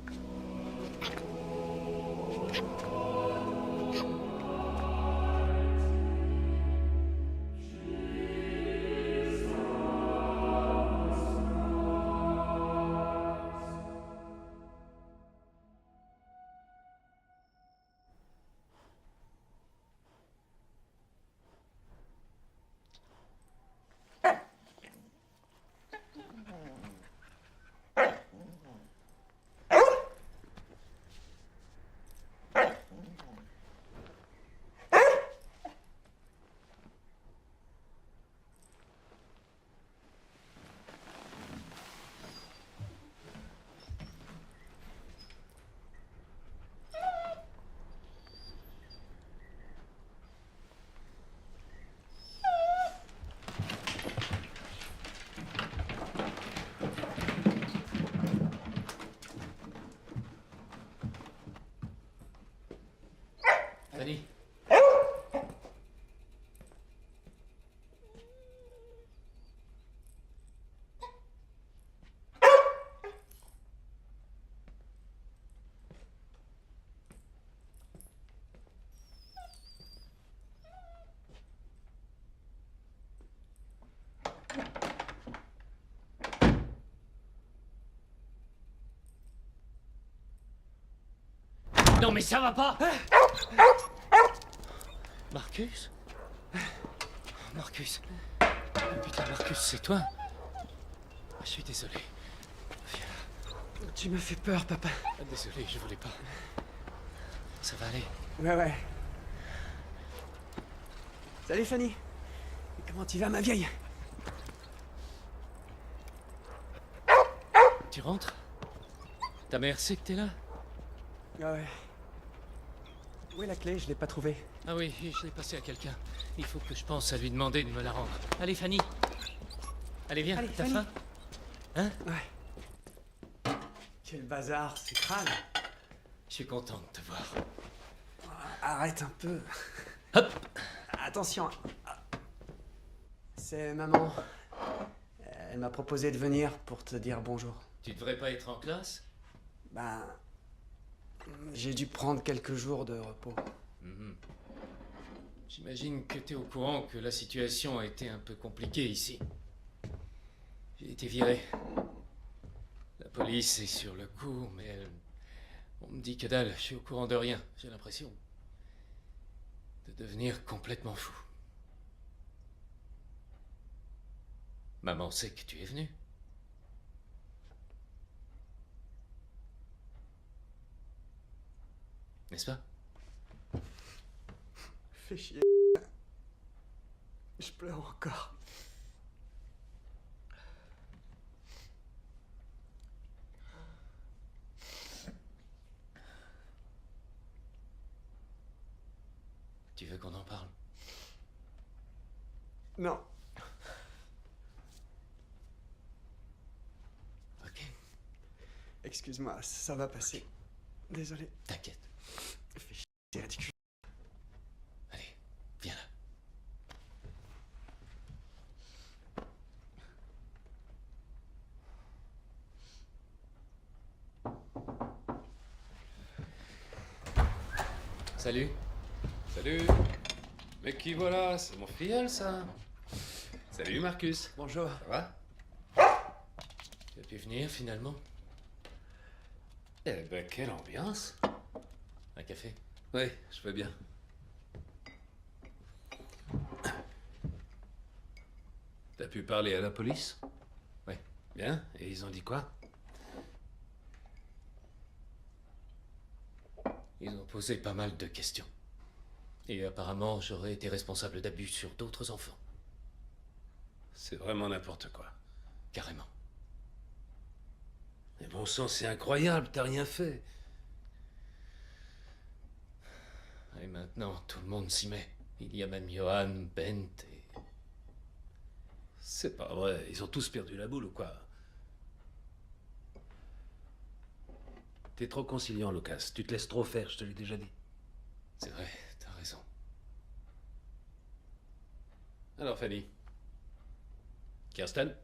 Non mais ça va pas. Marcus? Marcus. Putain, Marcus, c'est toi? Je suis désolé. Viens là. Tu me fais peur, papa. Désolé, je voulais pas. Ça va aller? Ouais. Salut, Fanny. Comment tu vas, ma vieille? Tu rentres? Ta mère sait que t'es là? Ouais. Où est la clé? Je l'ai pas trouvée. Ah oui, je l'ai passée à quelqu'un. Il faut que je pense à lui demander de me la rendre. Allez, Fanny. Allez, viens, Allez, t'as Fanny. faim? Hein? Ouais. Quel bazar, c'est crâne. Je suis content de te voir. Arrête un peu. Hop! Attention. C'est maman. Elle m'a proposé de venir pour te dire bonjour. Tu devrais pas être en classe? Ben... J'ai dû prendre quelques jours de repos. Mhm. J'imagine que t'es au courant que la situation a été un peu compliquée ici. J'ai été viré. La police est sur le coup, mais on me dit que dalle, je suis au courant de rien. J'ai l'impression de devenir complètement fou. Maman sait que tu es venu. N'est-ce pas? Fais chier. Je pleure encore. Tu veux qu'on en parle? Non. Ok. Excuse-moi, ça va passer. Désolé. T'inquiète. Fais chier, c'est ridicule. Allez, viens là. Salut. Salut. Mais qui voilà? C'est mon filleul, ça. Salut, Marcus. Bonjour. Ça va? Tu as pu venir, finalement? Eh ben, quelle ambiance. Un café? Oui, je veux bien. T'as pu parler à la police? Oui. Bien. Et ils ont dit quoi? Ils ont posé pas mal de questions. Et apparemment, j'aurais été responsable d'abus sur d'autres enfants. C'est vraiment n'importe quoi. Carrément. Mais bon sang, c'est incroyable, t'as rien fait. Et maintenant, tout le monde s'y met. Il y a même Johan, Bent et... C'est pas vrai, ils ont tous perdu la boule ou quoi? T'es trop conciliant, Lucas. Tu te laisses trop faire, je te l'ai déjà dit. C'est vrai, t'as raison. Alors, Fanny. Kirsten?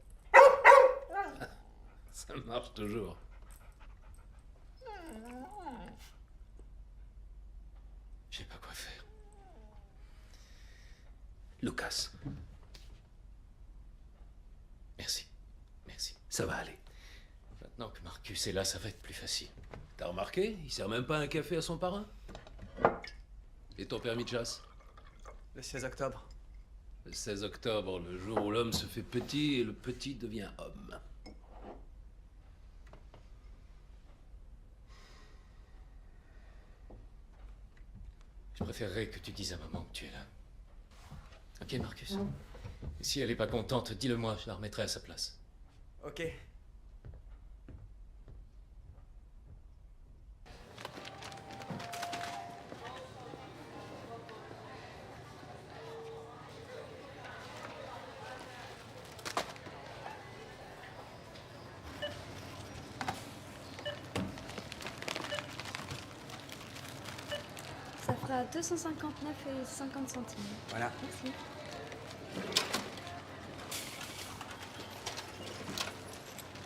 Ça marche toujours. Je sais pas quoi faire. Lucas. Merci. Merci. Ça va aller. Maintenant que Marcus est là, ça va être plus facile. T'as remarqué? Il sert même pas un café à son parrain. Et ton permis de chasse? Le 16 octobre. Le 16 octobre, le jour où l'homme se fait petit et le petit devient homme. Je préférerais que tu dises à maman que tu es là. Ok, Marcus? Et si elle est pas contente, dis-le-moi, je la remettrai à sa place. Ok. Ça fera 259 et 50 centimes. Voilà. Merci.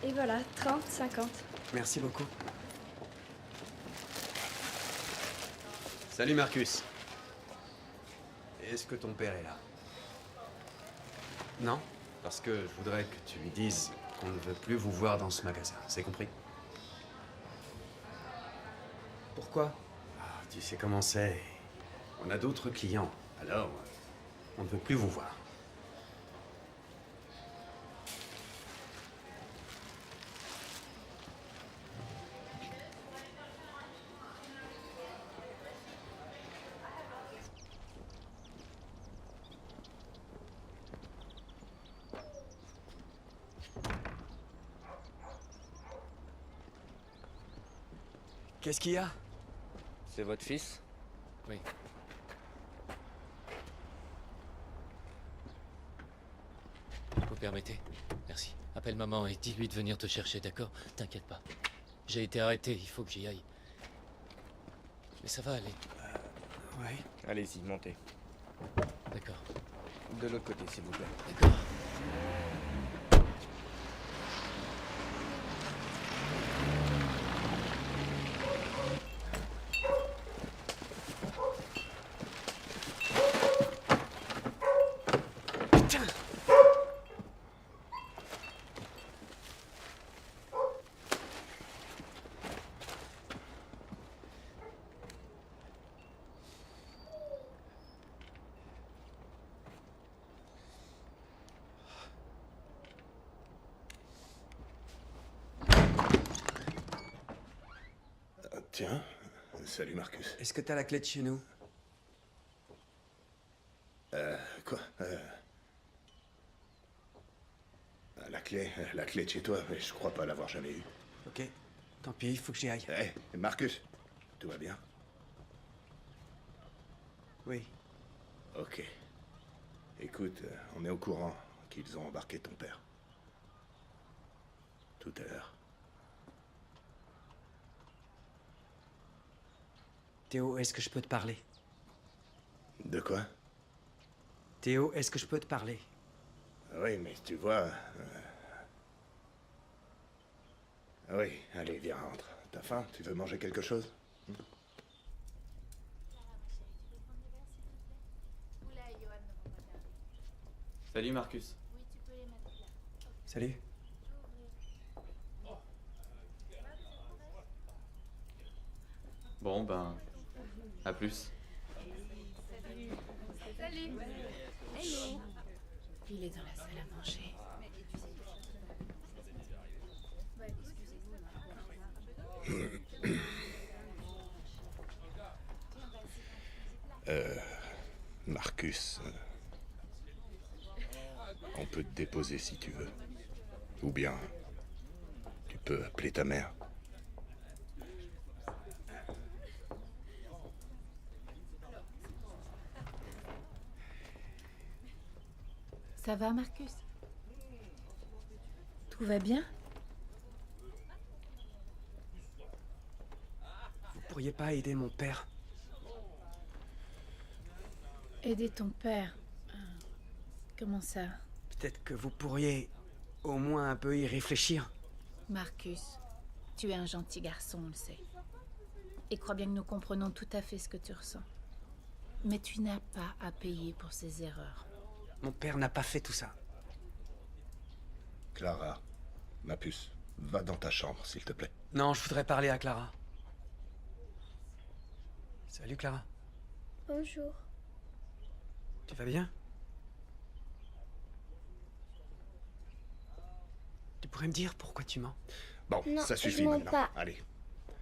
Et voilà, 30, 50. Merci beaucoup. Salut Marcus. Est-ce que ton père est là? Non? Parce que je voudrais que tu lui dises qu'on ne veut plus vous voir dans ce magasin. C'est compris? Pourquoi? Tu sais comment c'est. On a d'autres clients, alors on ne peut plus vous voir. Qu'est-ce qu'il y a? C'est votre fils? Oui. Vous permettez? Merci. Appelle maman et dis-lui de venir te chercher, d'accord? T'inquiète pas. J'ai été arrêté, il faut que j'y aille. Mais ça va aller. Ouais. Allez-y, montez. D'accord. De l'autre côté, s'il vous plaît. D'accord. Tiens, salut Marcus. Est-ce que t'as la clé de chez nous? Quoi la clé de chez toi, mais je crois pas l'avoir jamais eue. Ok, tant pis, il faut que j'y aille. Hé, Marcus, tout va bien? Oui. Ok. Écoute, on est au courant qu'ils ont embarqué ton père. Tout à l'heure. Théo, est-ce que je peux te parler? De quoi? Théo, est-ce que je peux te parler? Oui, mais tu vois... Oui, allez, viens, rentre. T'as faim? Tu veux manger quelque chose? Salut Marcus. Salut. Bon, ben... à plus. Salut. Hello. Il est dans la salle à manger. Marcus... on peut te déposer si tu veux. Ou bien... tu peux appeler ta mère. Ça va, Marcus? Tout va bien? Vous pourriez pas aider mon père? Aider ton père? Comment ça? Peut-être que vous pourriez au moins un peu y réfléchir. Marcus, tu es un gentil garçon, on le sait. Et crois bien que nous comprenons tout à fait ce que tu ressens. Mais tu n'as pas à payer pour ces erreurs. Mon père n'a pas fait tout ça. Clara, ma puce, va dans ta chambre, s'il te plaît. Non, je voudrais parler à Clara. Salut Clara. Bonjour. Tu vas bien? Tu pourrais me dire pourquoi tu mens? Bon, Non, ça suffit je mens maintenant. pas. Allez.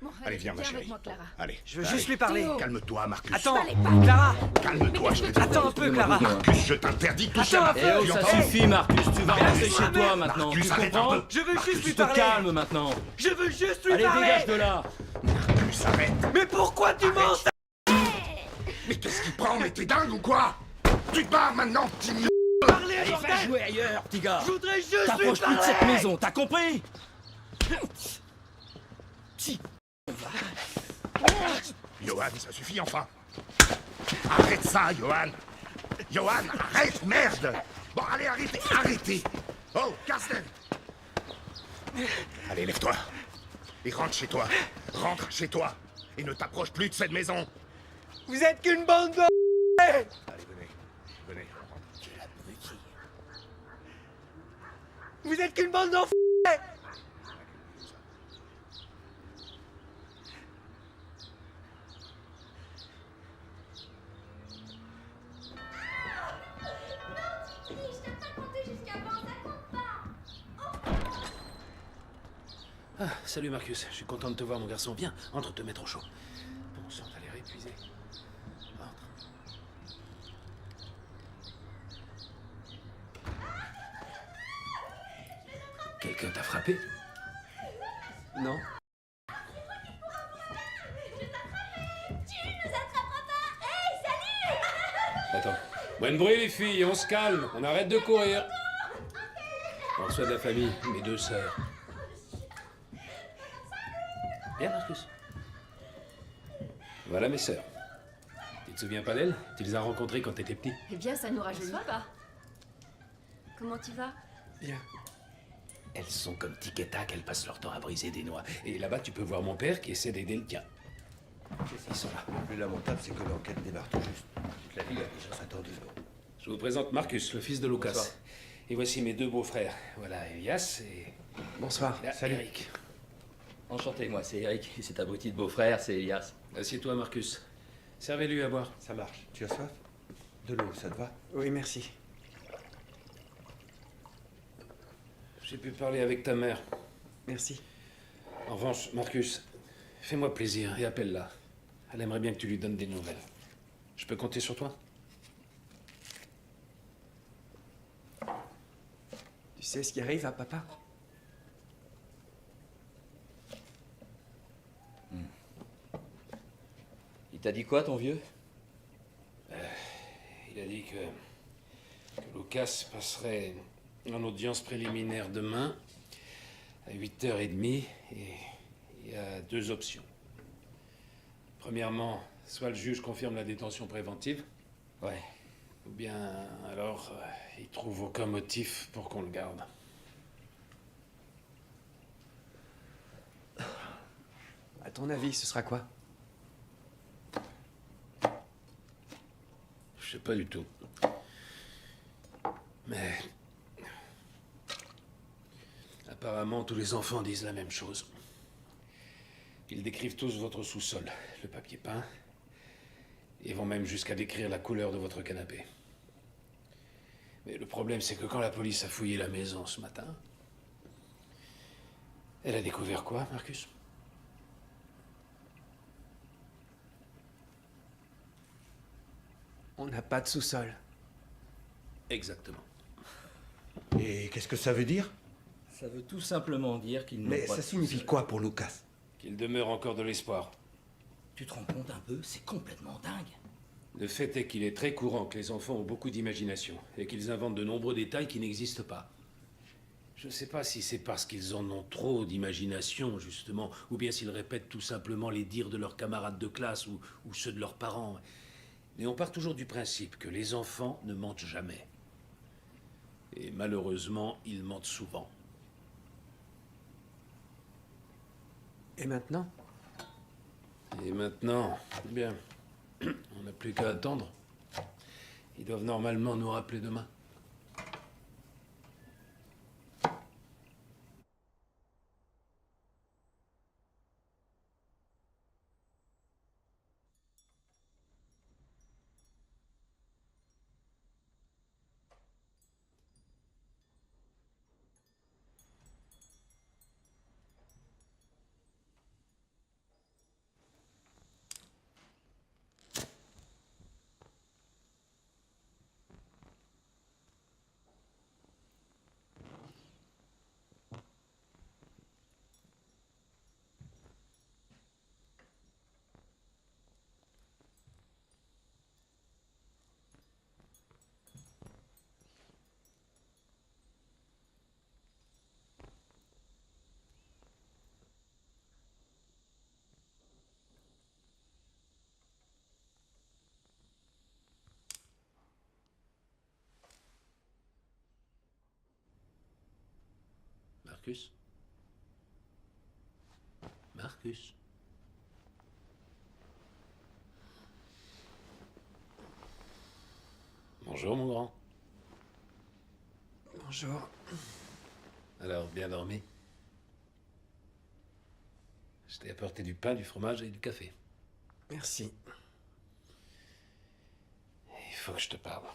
Bon, Allez, viens, ma avec chérie. moi, Clara. Allez. Je veux allez. juste lui parler. Calme-toi, Marcus. Attends, Clara. Calme-toi, je te dis. Attends un peu, Clara. Marcus, je t'interdis de toucher à ma Eh femme. oh, tu ça entends? suffit, Marcus, tu vas rentrer chez toi maintenant. Marcus, Tu arrête un comprends? peu. Je veux juste lui Tu te parler. calmes maintenant. Je veux juste lui Allez, parler. dégage de là. Marcus, arrête. Mais pourquoi tu mens? Mais qu'est-ce qu'il prend? Mais t'es dingue ou quoi? Tu te barres maintenant, petit m***. Parler, Allez, va bordel. jouer ailleurs, petit gars. Je voudrais juste lui T'approches plus de parler. cette maison, t'as compris? Si. Johan, ça suffit enfin. Arrête ça, Johan. Johan, arrête, merde. Bon, allez, arrêtez. Oh, Carsten. Allez, lève-toi. Et rentre chez toi. Rentre chez toi. Et ne t'approche plus de cette maison. Vous êtes qu'une bande de... Allez, venez. Quel abruti. Vous êtes qu'une bande d'enfants. Ah, salut Marcus, je suis content de te voir mon garçon. Viens, entre te mettre au chaud. Bon sang, t'as l'air épuisé. Entre. Quelqu'un t'a frappé? Non. Attends. Moins de bruit les filles, on se calme, on arrête de courir. On reçoit de la famille, mes 2 sœurs. Viens Marcus. Voilà mes sœurs. Tu te souviens pas d'elles? Tu les as rencontrées quand t'étais petit? Eh bien, ça nous rajeunit pas. Comment tu vas? Bien. Elles sont comme tic et tac, elles passent leur temps à briser des noix. Et là-bas, tu peux voir mon père qui essaie d'aider le tien. Ils sont là. Le plus lamentable, c'est que l'enquête démarre tout juste. Toute la ville a déjà attendu. Je vous présente Marcus, le fils de Lucas. Bonsoir. Et voici mes 2 beaux-frères. Voilà, Elias et... Bonsoir. Là, Salut. Eric. Enchanté, moi c'est Eric, et cet abruti de beau-frère, c'est Elias. Assieds-toi, Marcus. Servez-lui à boire. Ça marche. Tu as soif? De l'eau, ça te va? Oui, merci. J'ai pu parler avec ta mère. Merci. En revanche, Marcus, fais-moi plaisir et appelle-la. Elle aimerait bien que tu lui donnes des nouvelles. Je peux compter sur toi? Tu sais ce qui arrive à papa? Il t'a dit quoi, ton vieux? Il a dit que Lucas passerait en audience préliminaire demain à 8h30 et il y a 2 options. Premièrement, soit le juge confirme la détention préventive. Ouais. Ou bien alors il trouve aucun motif pour qu'on le garde. À ton avis, ce sera quoi? Je sais pas du tout. Mais... apparemment, tous les enfants disent la même chose. Ils décrivent tous votre sous-sol, le papier peint, et vont même jusqu'à décrire la couleur de votre canapé. Mais le problème, c'est que quand la police a fouillé la maison ce matin, elle a découvert quoi, Marcus? On n'a pas de sous-sol. Exactement. Et qu'est-ce que ça veut dire? Ça veut tout simplement dire qu'il Mais ça signifie quoi pour Lucas? Qu'il demeure encore de l'espoir. Tu te rends compte un peu? C'est complètement dingue. Le fait est qu'il est très courant que les enfants ont beaucoup d'imagination et qu'ils inventent de nombreux détails qui n'existent pas. Je ne sais pas si c'est parce qu'ils en ont trop d'imagination, justement, ou bien s'ils répètent tout simplement les dires de leurs camarades de classe ou ceux de leurs parents. Mais on part toujours du principe que les enfants ne mentent jamais. Et malheureusement, ils mentent souvent. Et maintenant? Et maintenant, eh bien, on n'a plus qu'à attendre. Ils doivent normalement nous rappeler demain. Marcus? Marcus? Bonjour, mon grand. Bonjour. Alors, bien dormi? Je t'ai apporté du pain, du fromage et du café. Merci. Il faut que je te parle.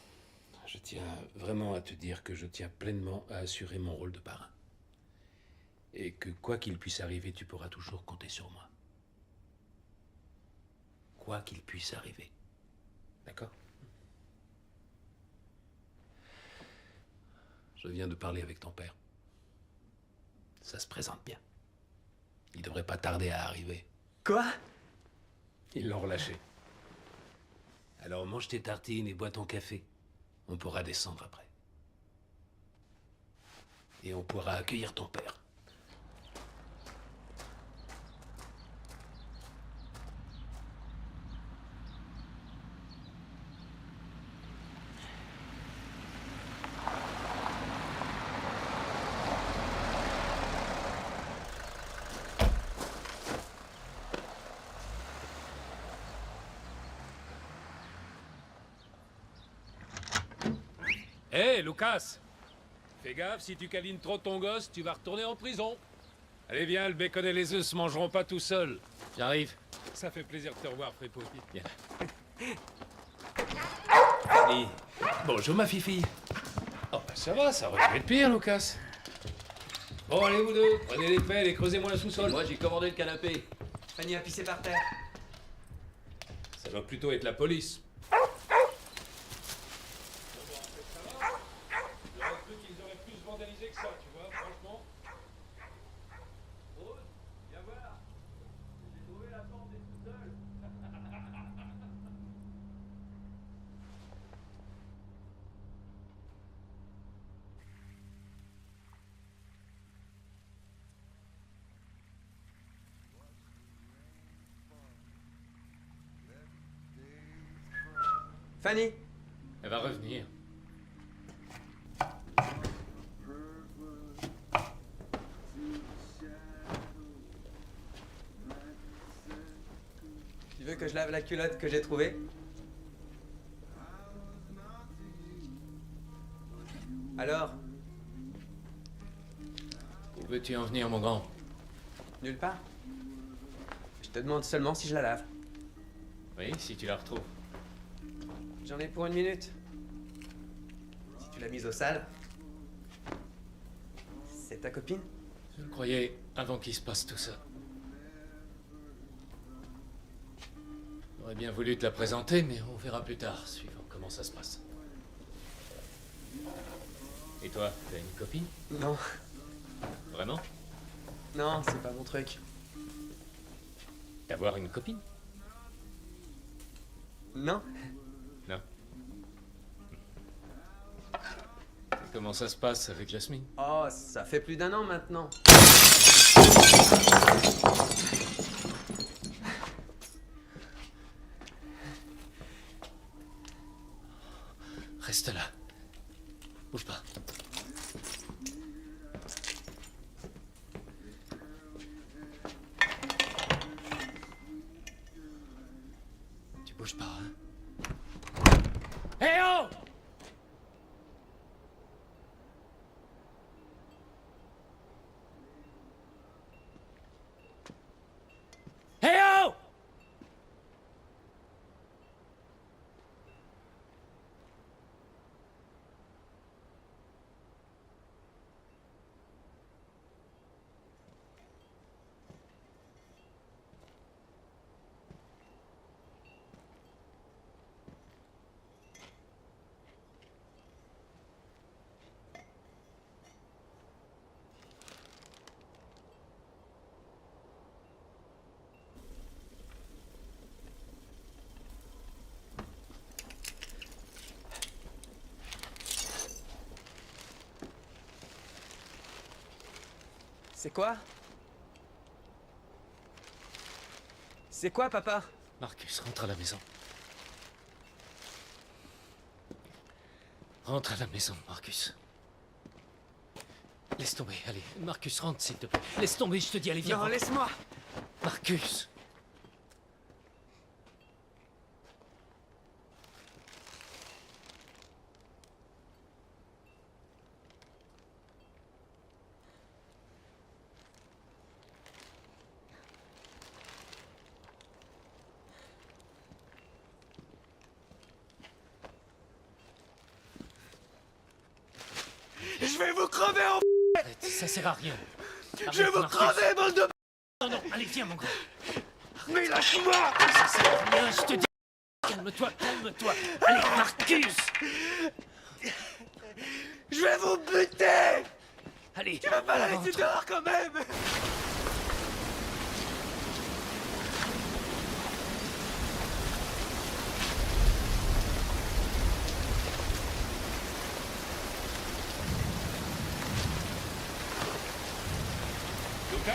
Je tiens vraiment à te dire que je tiens pleinement à assurer mon rôle de parrain. Et que quoi qu'il puisse arriver, tu pourras toujours compter sur moi. Quoi qu'il puisse arriver. D'accord? Je viens de parler avec ton père. Ça se présente bien. Il devrait pas tarder à arriver. Quoi? Ils l'ont relâché. Alors mange tes tartines et bois ton café. On pourra descendre après. Et on pourra accueillir ton père. Hé, Lucas! Fais gaffe, si tu câlines trop ton gosse, tu vas retourner en prison. Allez, viens, le bacon et les œufs se mangeront pas tout seuls. J'arrive. Ça fait plaisir de te revoir, Frippo. Viens. Fanny. Bonjour, ma fifi. Oh, bah ça va, ça aurait pu être pire, Lucas. Bon, allez, vous deux, prenez les pelles et creusez-moi le sous-sol. Moi, j'ai commandé le canapé. Fanny a pissé par terre. Ça doit plutôt être la police. J'aurais cru qu'ils auraient plus vandalisé que ça, tu vois, franchement. Rose, viens voir. J'ai trouvé la porte des sous-sols. Fanny! Elle va revenir. Tu veux que je lave la culotte que j'ai trouvée? Alors? Où veux-tu en venir, mon grand? Nulle part. Je te demande seulement si je la lave. Oui, si tu la retrouves. J'en ai pour 1 minute. Si tu l'as mise au sale. C'est ta copine? Je le croyais avant qu'il se passe tout ça. J'aurais bien voulu te la présenter, mais on verra plus tard, suivant comment ça se passe. Et toi, t'as une copine? Non. Vraiment? Non, c'est pas mon truc. D'avoir une copine? Non. Non. Et comment ça se passe avec Jasmine? Oh, ça fait plus d'1 an maintenant. Reste là. Bouge pas. Tu bouges pas, hein? Hé oh! Hé oh! C'est quoi? C'est quoi, papa? Marcus, rentre à la maison. Rentre à la maison, Marcus. Laisse tomber, allez. Marcus, rentre, s'il te plaît. Laisse tomber, je te dis, allez, viens. Non, rentre. laisse-moi! Marcus! Je vais vous crever en... Arrête, ça sert à rien. Je vais vous crever, bande de... Non, non, allez, viens, mon grand. Mais lâche-moi! Ça sert à rien, je te dis... Calme-toi, calme-toi. Allez, Marcus! Je vais vous buter! Allez, tu vas pas la laisser dehors quand même! Lucas?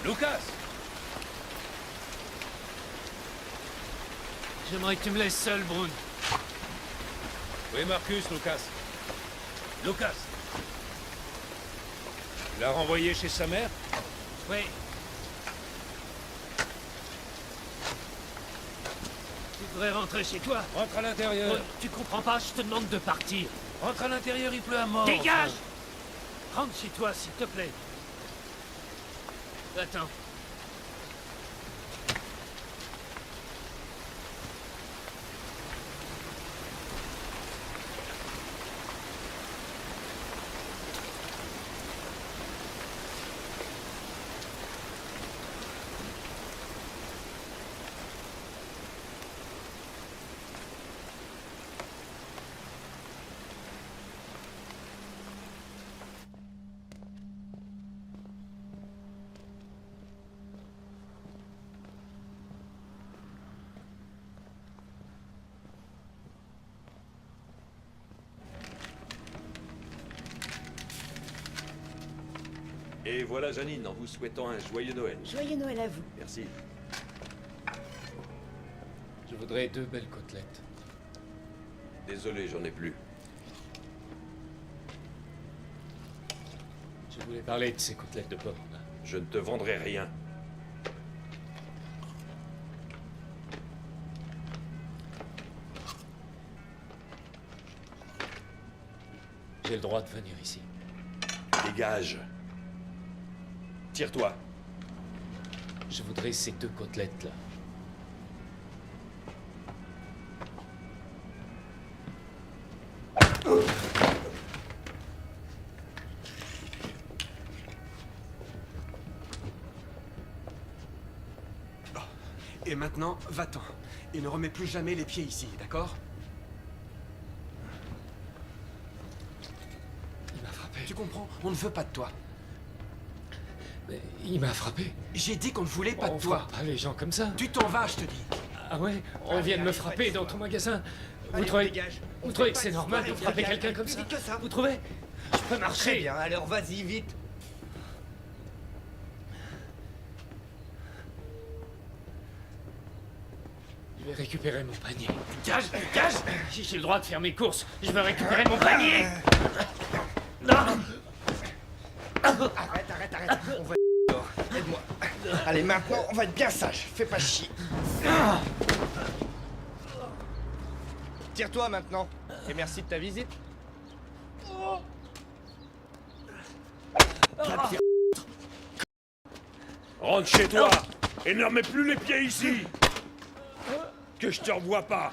Lucas? J'aimerais que tu me laisses seul, Brune. Oui, Marcus, Lucas. Lucas. Tu l'as renvoyé chez sa mère? Oui. Tu devrais rentrer chez toi. Rentre à l'intérieur. Oh, tu comprends pas, je te demande de partir. Rentre à l'intérieur, il pleut à mort. Dégage! Rentre chez toi, s'il te plaît. Attends. Et voilà Janine, en vous souhaitant un joyeux Noël. Joyeux Noël à vous. Merci. Je voudrais 2 belles côtelettes. Désolé, j'en ai plus. Je voulais parler de ces côtelettes de porc. Je ne te vendrai rien. J'ai le droit de venir ici. Dégage. Tire-toi. Je voudrais ces 2 côtelettes-là. Et maintenant, va-t'en. Et ne remets plus jamais les pieds ici, d'accord? Il m'a frappé. Tu comprends? On ne veut pas de toi. Mais il m'a frappé. J'ai dit qu'on ne voulait pas On de toi. frappe pas les gens comme ça. Tu t'en vas, je te dis. Ah ouais? On vient de me frapper dans ton magasin. Vous trouvez que c'est normal de frapper quelqu'un comme ça? Vous trouvez? Je peux marcher. Très bien, alors vas-y, vite. Je vais récupérer mon panier. Gage, gage! J'ai le droit de faire mes courses. Je veux récupérer mon panier. Non! Arrête. On va dehors. Aide-moi. Allez, maintenant, on va être bien sage. Fais pas chier. Tire-toi maintenant. Et merci de ta visite. Rentre chez toi et ne remets plus les pieds ici. Que je te revois pas.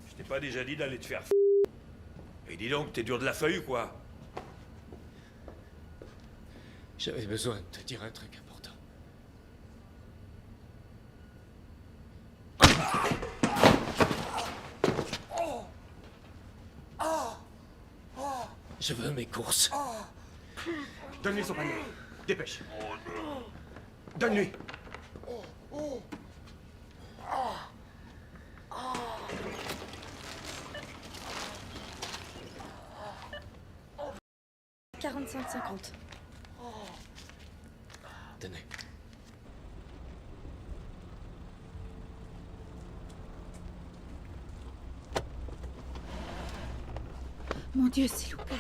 Je t'ai pas déjà dit d'aller te faire Et dis donc, t'es dur de la feuille ou quoi? J'avais besoin de te dire un truc important. Je veux mes courses. Donne-lui son panier. Dépêche. Donne-lui. 45,50. Tenez. Mon Dieu, c'est Lucas.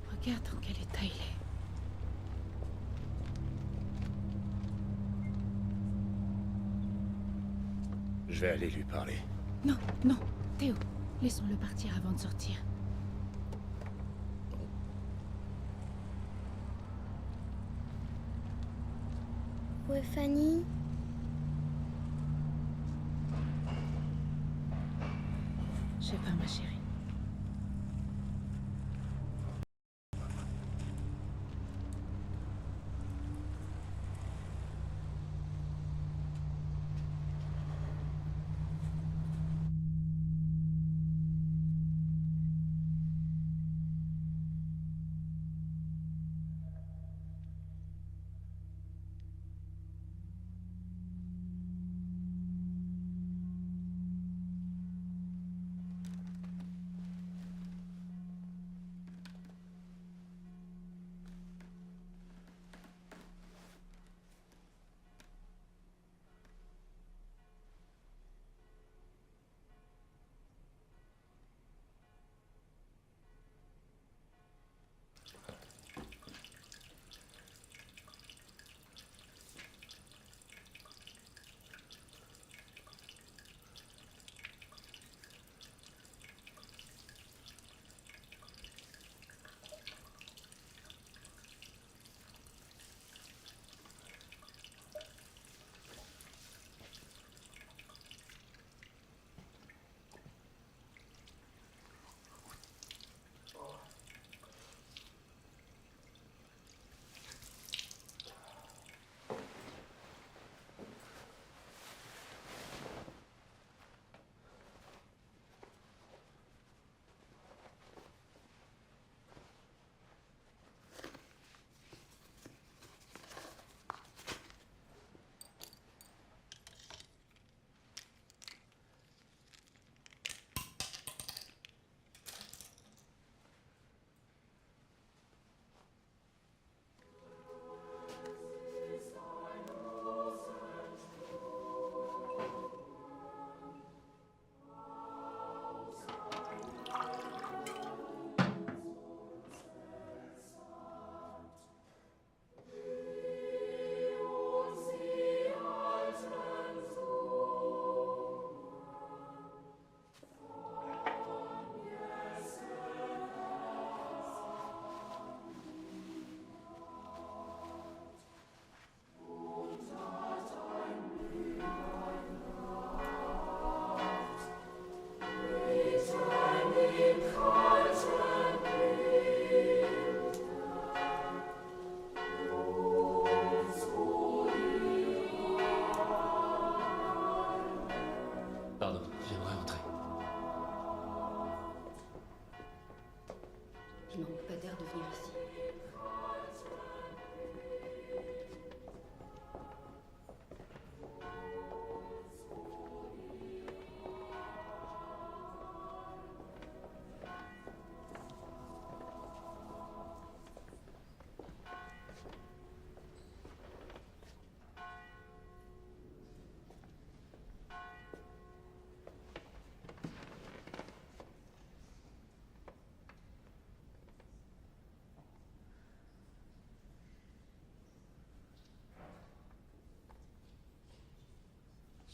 Regarde dans quel état il est. Je vais aller lui parler. Non, non, Théo, laissons-le partir avant de sortir. Où est Fanny? Je sais pas, ma chérie.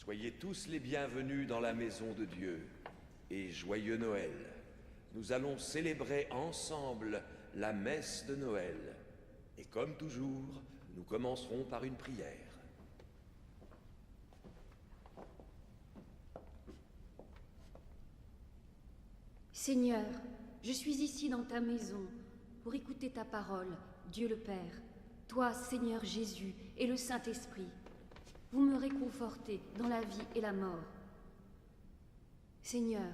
Soyez tous les bienvenus dans la maison de Dieu et joyeux Noël. Nous allons célébrer ensemble la messe de Noël. Et comme toujours, nous commencerons par une prière. Seigneur, je suis ici dans ta maison pour écouter ta parole, Dieu le Père. Toi, Seigneur Jésus, et le Saint-Esprit, vous me réconfortez dans la vie et la mort. Seigneur,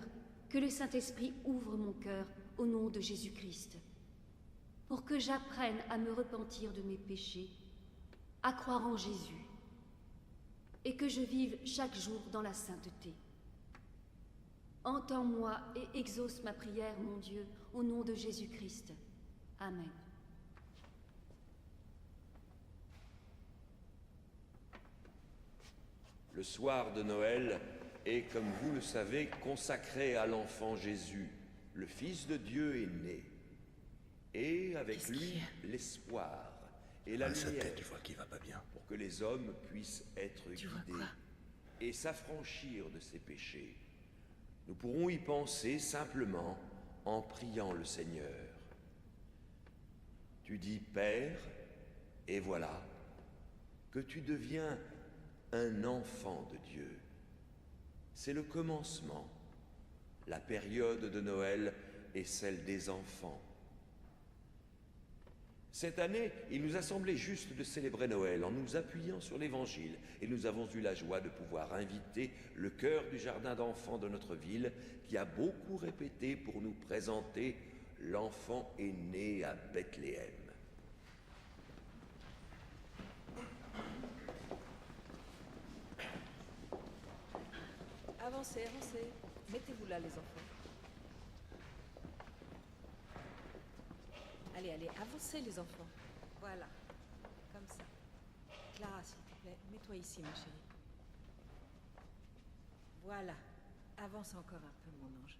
que le Saint-Esprit ouvre mon cœur au nom de Jésus-Christ, pour que j'apprenne à me repentir de mes péchés à croire en Jésus, et que je vive chaque jour dans la sainteté. Entends-moi et exauce ma prière, mon Dieu, au nom de Jésus-Christ. Amen. Le soir de Noël est, comme vous le savez, consacré à l'enfant Jésus. Le Fils de Dieu est né. Et avec lui, l'espoir et la sa lumière, tête, tu vois qu'il va pas bien. pour que les hommes puissent être guidés et s'affranchir de ses péchés. Nous pourrons y penser simplement en priant le Seigneur. Tu dis Père, et voilà que tu deviens un enfant de Dieu. C'est le commencement. La période de Noël est celle des enfants. Cette année, il nous a semblé juste de célébrer Noël en nous appuyant sur l'Évangile, et nous avons eu la joie de pouvoir inviter le chœur du jardin d'enfants de notre ville, qui a beaucoup répété pour nous présenter l'enfant est né à Bethléem. Avancez, avancez. Mettez-vous là, les enfants. Allez, allez, avancez, les enfants. Voilà. Comme ça. Clara, s'il te plaît, mets-toi ici, ma chérie. Voilà. Avance encore un peu, mon ange.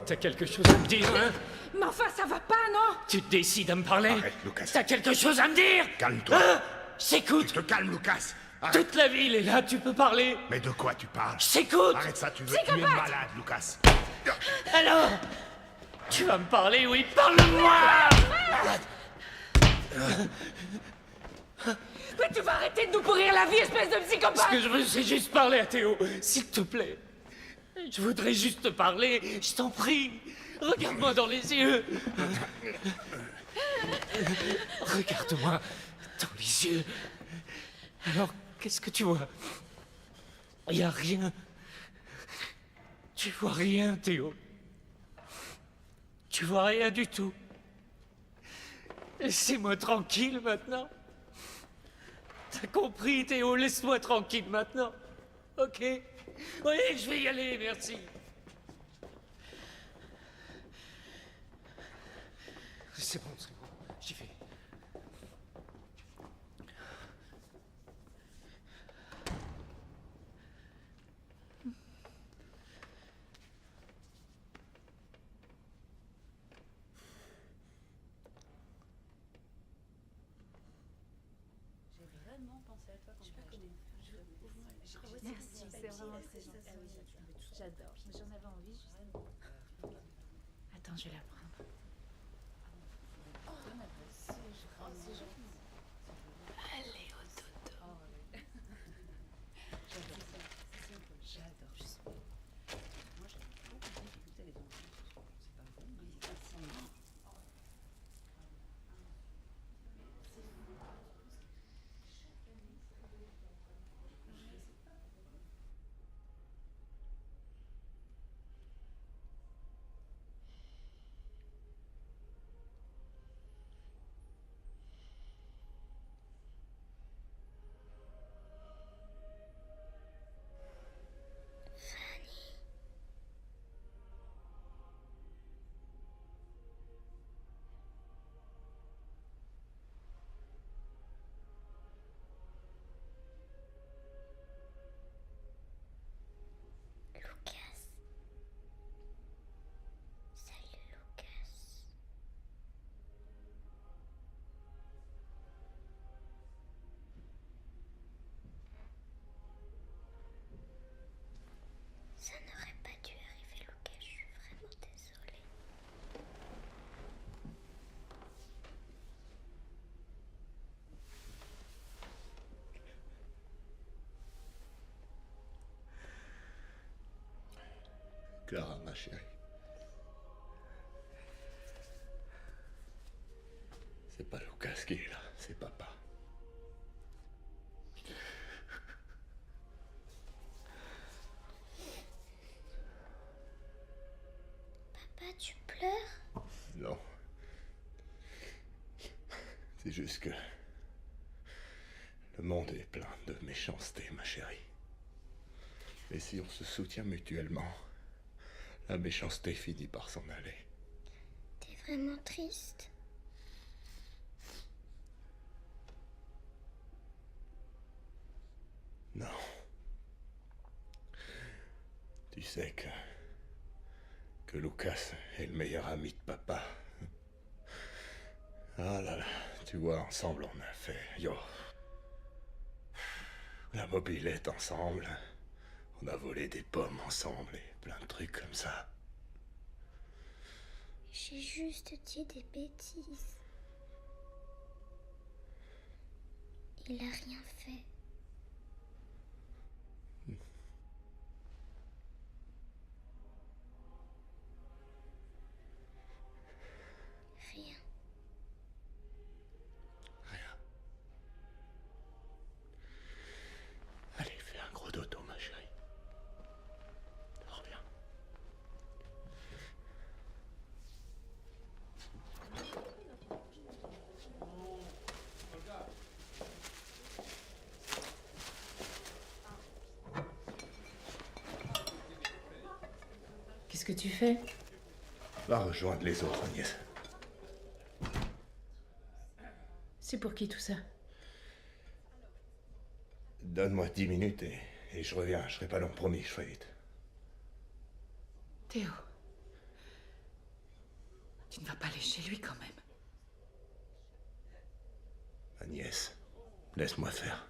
T'as quelque chose à me dire, hein? Mais enfin, ça va pas, non? Tu te décides à me parler? Arrête, Lucas. T'as quelque chose à me dire? Calme-toi. Hein? J'écoute. Tu te calmes, Lucas. Arrête. Toute la ville est là, tu peux parler. Mais de quoi tu parles? J'écoute. Arrête ça, tu es malade, Lucas. Alors, tu vas me parler, oui? Parle-moi! Mais tu vas arrêter de nous pourrir la vie, espèce de psychopathe! Ce que je veux, c'est juste parler à Théo, s'il te plaît. Je voudrais juste te parler, je t'en prie. Regarde-moi dans les yeux. Regarde-moi dans les yeux. Alors, qu'est-ce que tu vois? Il n'y a rien. Tu vois rien, Théo. Tu vois rien du tout. Laissez-moi tranquille maintenant. T'as compris, Théo? Laisse-moi tranquille maintenant. Ok? Oui, je vais y aller, merci. C'est bon, j'y vais. J'ai vraiment pensé à toi quand je l'ai acheté. Merci, c'est vraiment très gentil. J'adore, j'en avais envie. Attends, je vais la prendre. Allez, au dodo. J'adore. Moi, j'aime beaucoup écouter les enfants. C'est pas bon, mais c'est fascinant. Clara, ma chérie. C'est pas Lucas qui est là, c'est papa. Papa, tu pleures? Non. C'est juste que le monde est plein de méchanceté, ma chérie. Et si on se soutient mutuellement, la méchanceté finit par s'en aller. T'es vraiment triste? Non. Tu sais que Lucas est le meilleur ami de papa. Ah là là, tu vois, ensemble on a fait, la mobilette ensemble. On a volé des pommes ensemble et plein de trucs comme ça. J'ai juste dit des bêtises. Il a rien fait. Rien. Allez, fais un gros dodo, ma chérie. Dors bien. Qu'est-ce que tu fais? Va rejoindre les autres, Agnès. C'est pour qui tout ça? Donne-moi 10 minutes et je reviens. Je serai pas long, promis, je ferai vite. Théo. Tu ne vas pas aller chez lui quand même. Agnès, laisse-moi faire.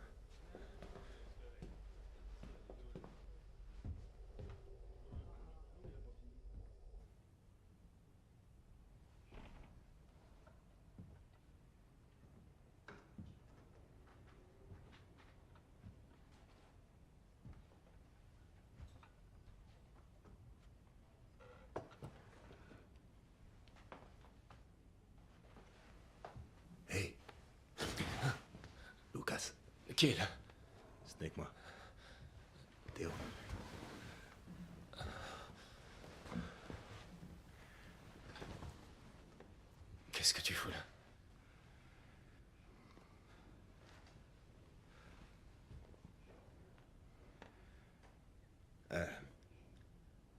Hey. Lucas. Qui est là? Ce n'est que moi. Théo. Qu'est-ce que tu fous là?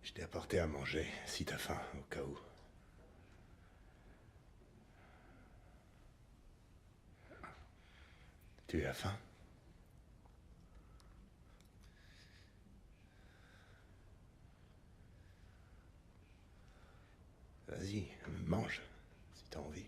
Je t'ai apporté à manger, si t'as faim, au cas où. Tu as faim? Vas-y, mange, si t'as envie.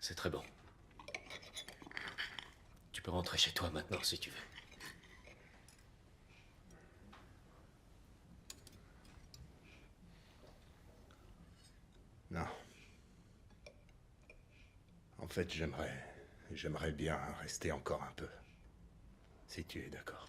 C'est très bon. Tu peux rentrer chez toi maintenant si tu veux. Non. En fait, j'aimerais bien rester encore un peu. Si tu es d'accord.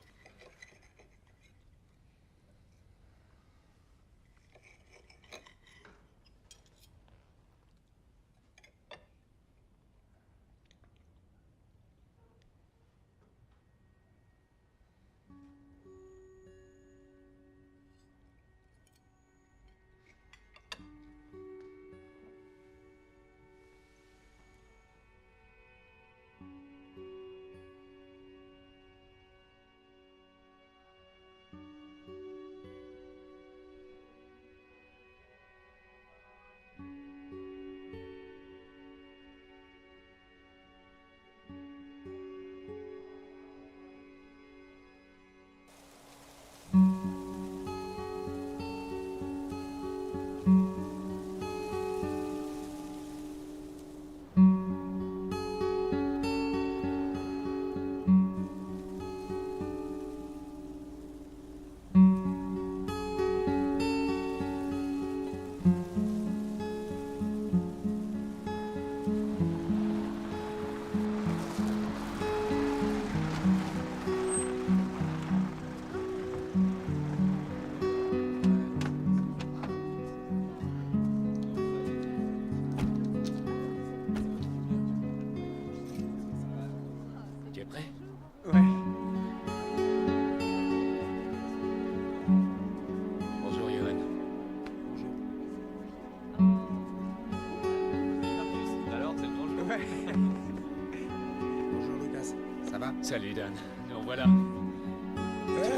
Salut Dan, nous voilà.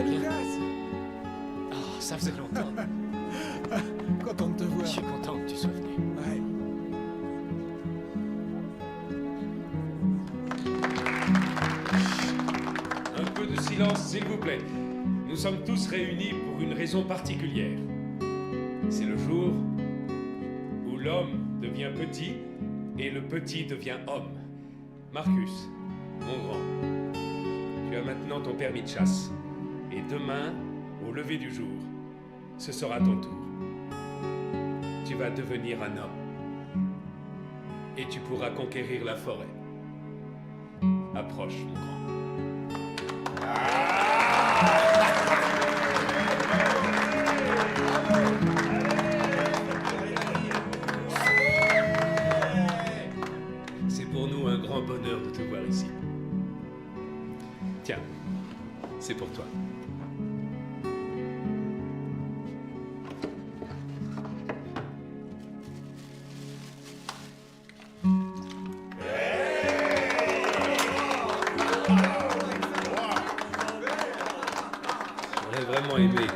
Lucas. Oh, ça faisait longtemps. Content de te voir. Je suis content que tu sois venu. Ouais. Un peu de silence, s'il vous plaît. Nous sommes tous réunis pour une raison particulière. C'est le jour où l'homme devient petit et le petit devient homme. Marcus, mon grand, tu as maintenant ton permis de chasse. Et demain, au lever du jour, ce sera ton tour. Tu vas devenir un homme. Et tu pourras conquérir la forêt. Approche, mon grand. C'est pour nous un grand bonheur de te voir ici. Tiens, c'est pour toi. J'aurais vraiment aimé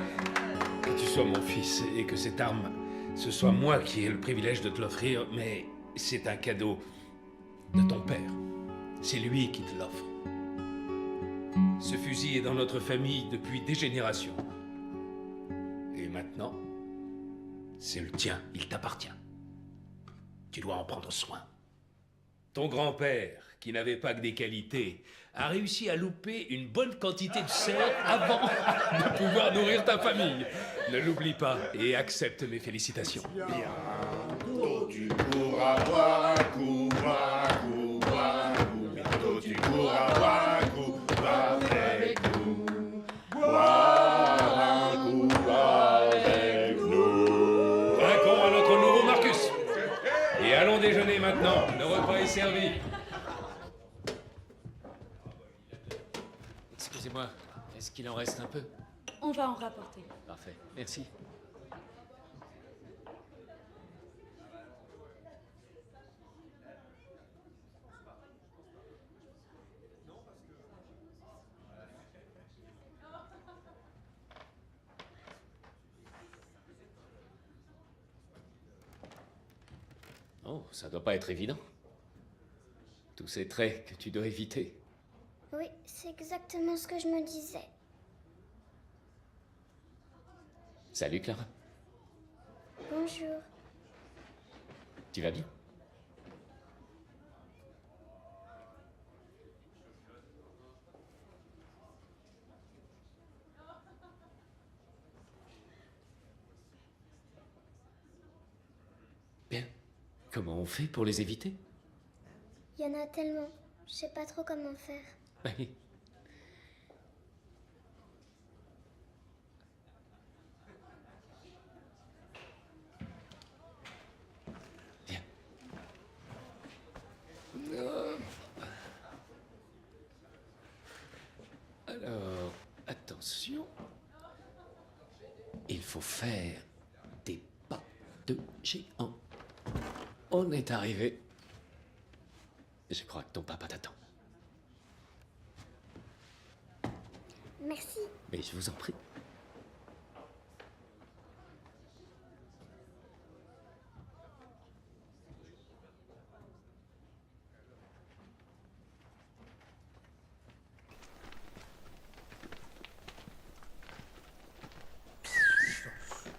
que tu sois mon fils et que cette arme, ce soit moi qui ai le privilège de te l'offrir, mais c'est un cadeau de ton père. C'est lui qui te l'offre. Ce fusil est dans notre famille depuis des générations. Et maintenant, c'est le tien, il t'appartient. Tu dois en prendre soin. Ton grand-père, qui n'avait pas que des qualités, a réussi à louper une bonne quantité de cerf avant de pouvoir nourrir ta famille. Ne l'oublie pas et accepte mes félicitations. Bientôt tu pourras boire un coup, boire un coup, boire un coup. Bientôt tu pourras boire un coup, boire avec nous. Boire un coup avec nous. Trinquons à notre nouveau Marcus. Et allons déjeuner maintenant. Le repas est servi. Excusez-moi, est-ce qu'il en reste un peu? On va en rapporter. Parfait, merci. Oh, ça doit pas être évident. Tous ces traits que tu dois éviter. Oui, c'est exactement ce que je me disais. Salut Clara. Bonjour. Tu vas bien? Bien. Comment on fait pour les éviter? Il y en a tellement. Je sais pas trop comment faire. Oui. Viens. Alors, attention. Il faut faire des pas de géant. On est arrivé. Je crois que ton papa t'attend. Merci. Mais je vous en prie.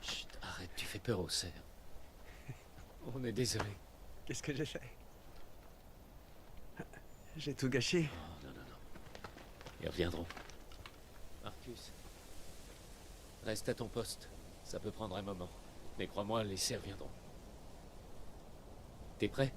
Chut, arrête, tu fais peur aux cerfs. On est désolé. Qu'est-ce que j'ai fait? J'ai tout gâché. Oh, non. Ils reviendront. Marcus, reste à ton poste. Ça peut prendre un moment. Mais crois-moi, les cerfs viendront. T'es prêt?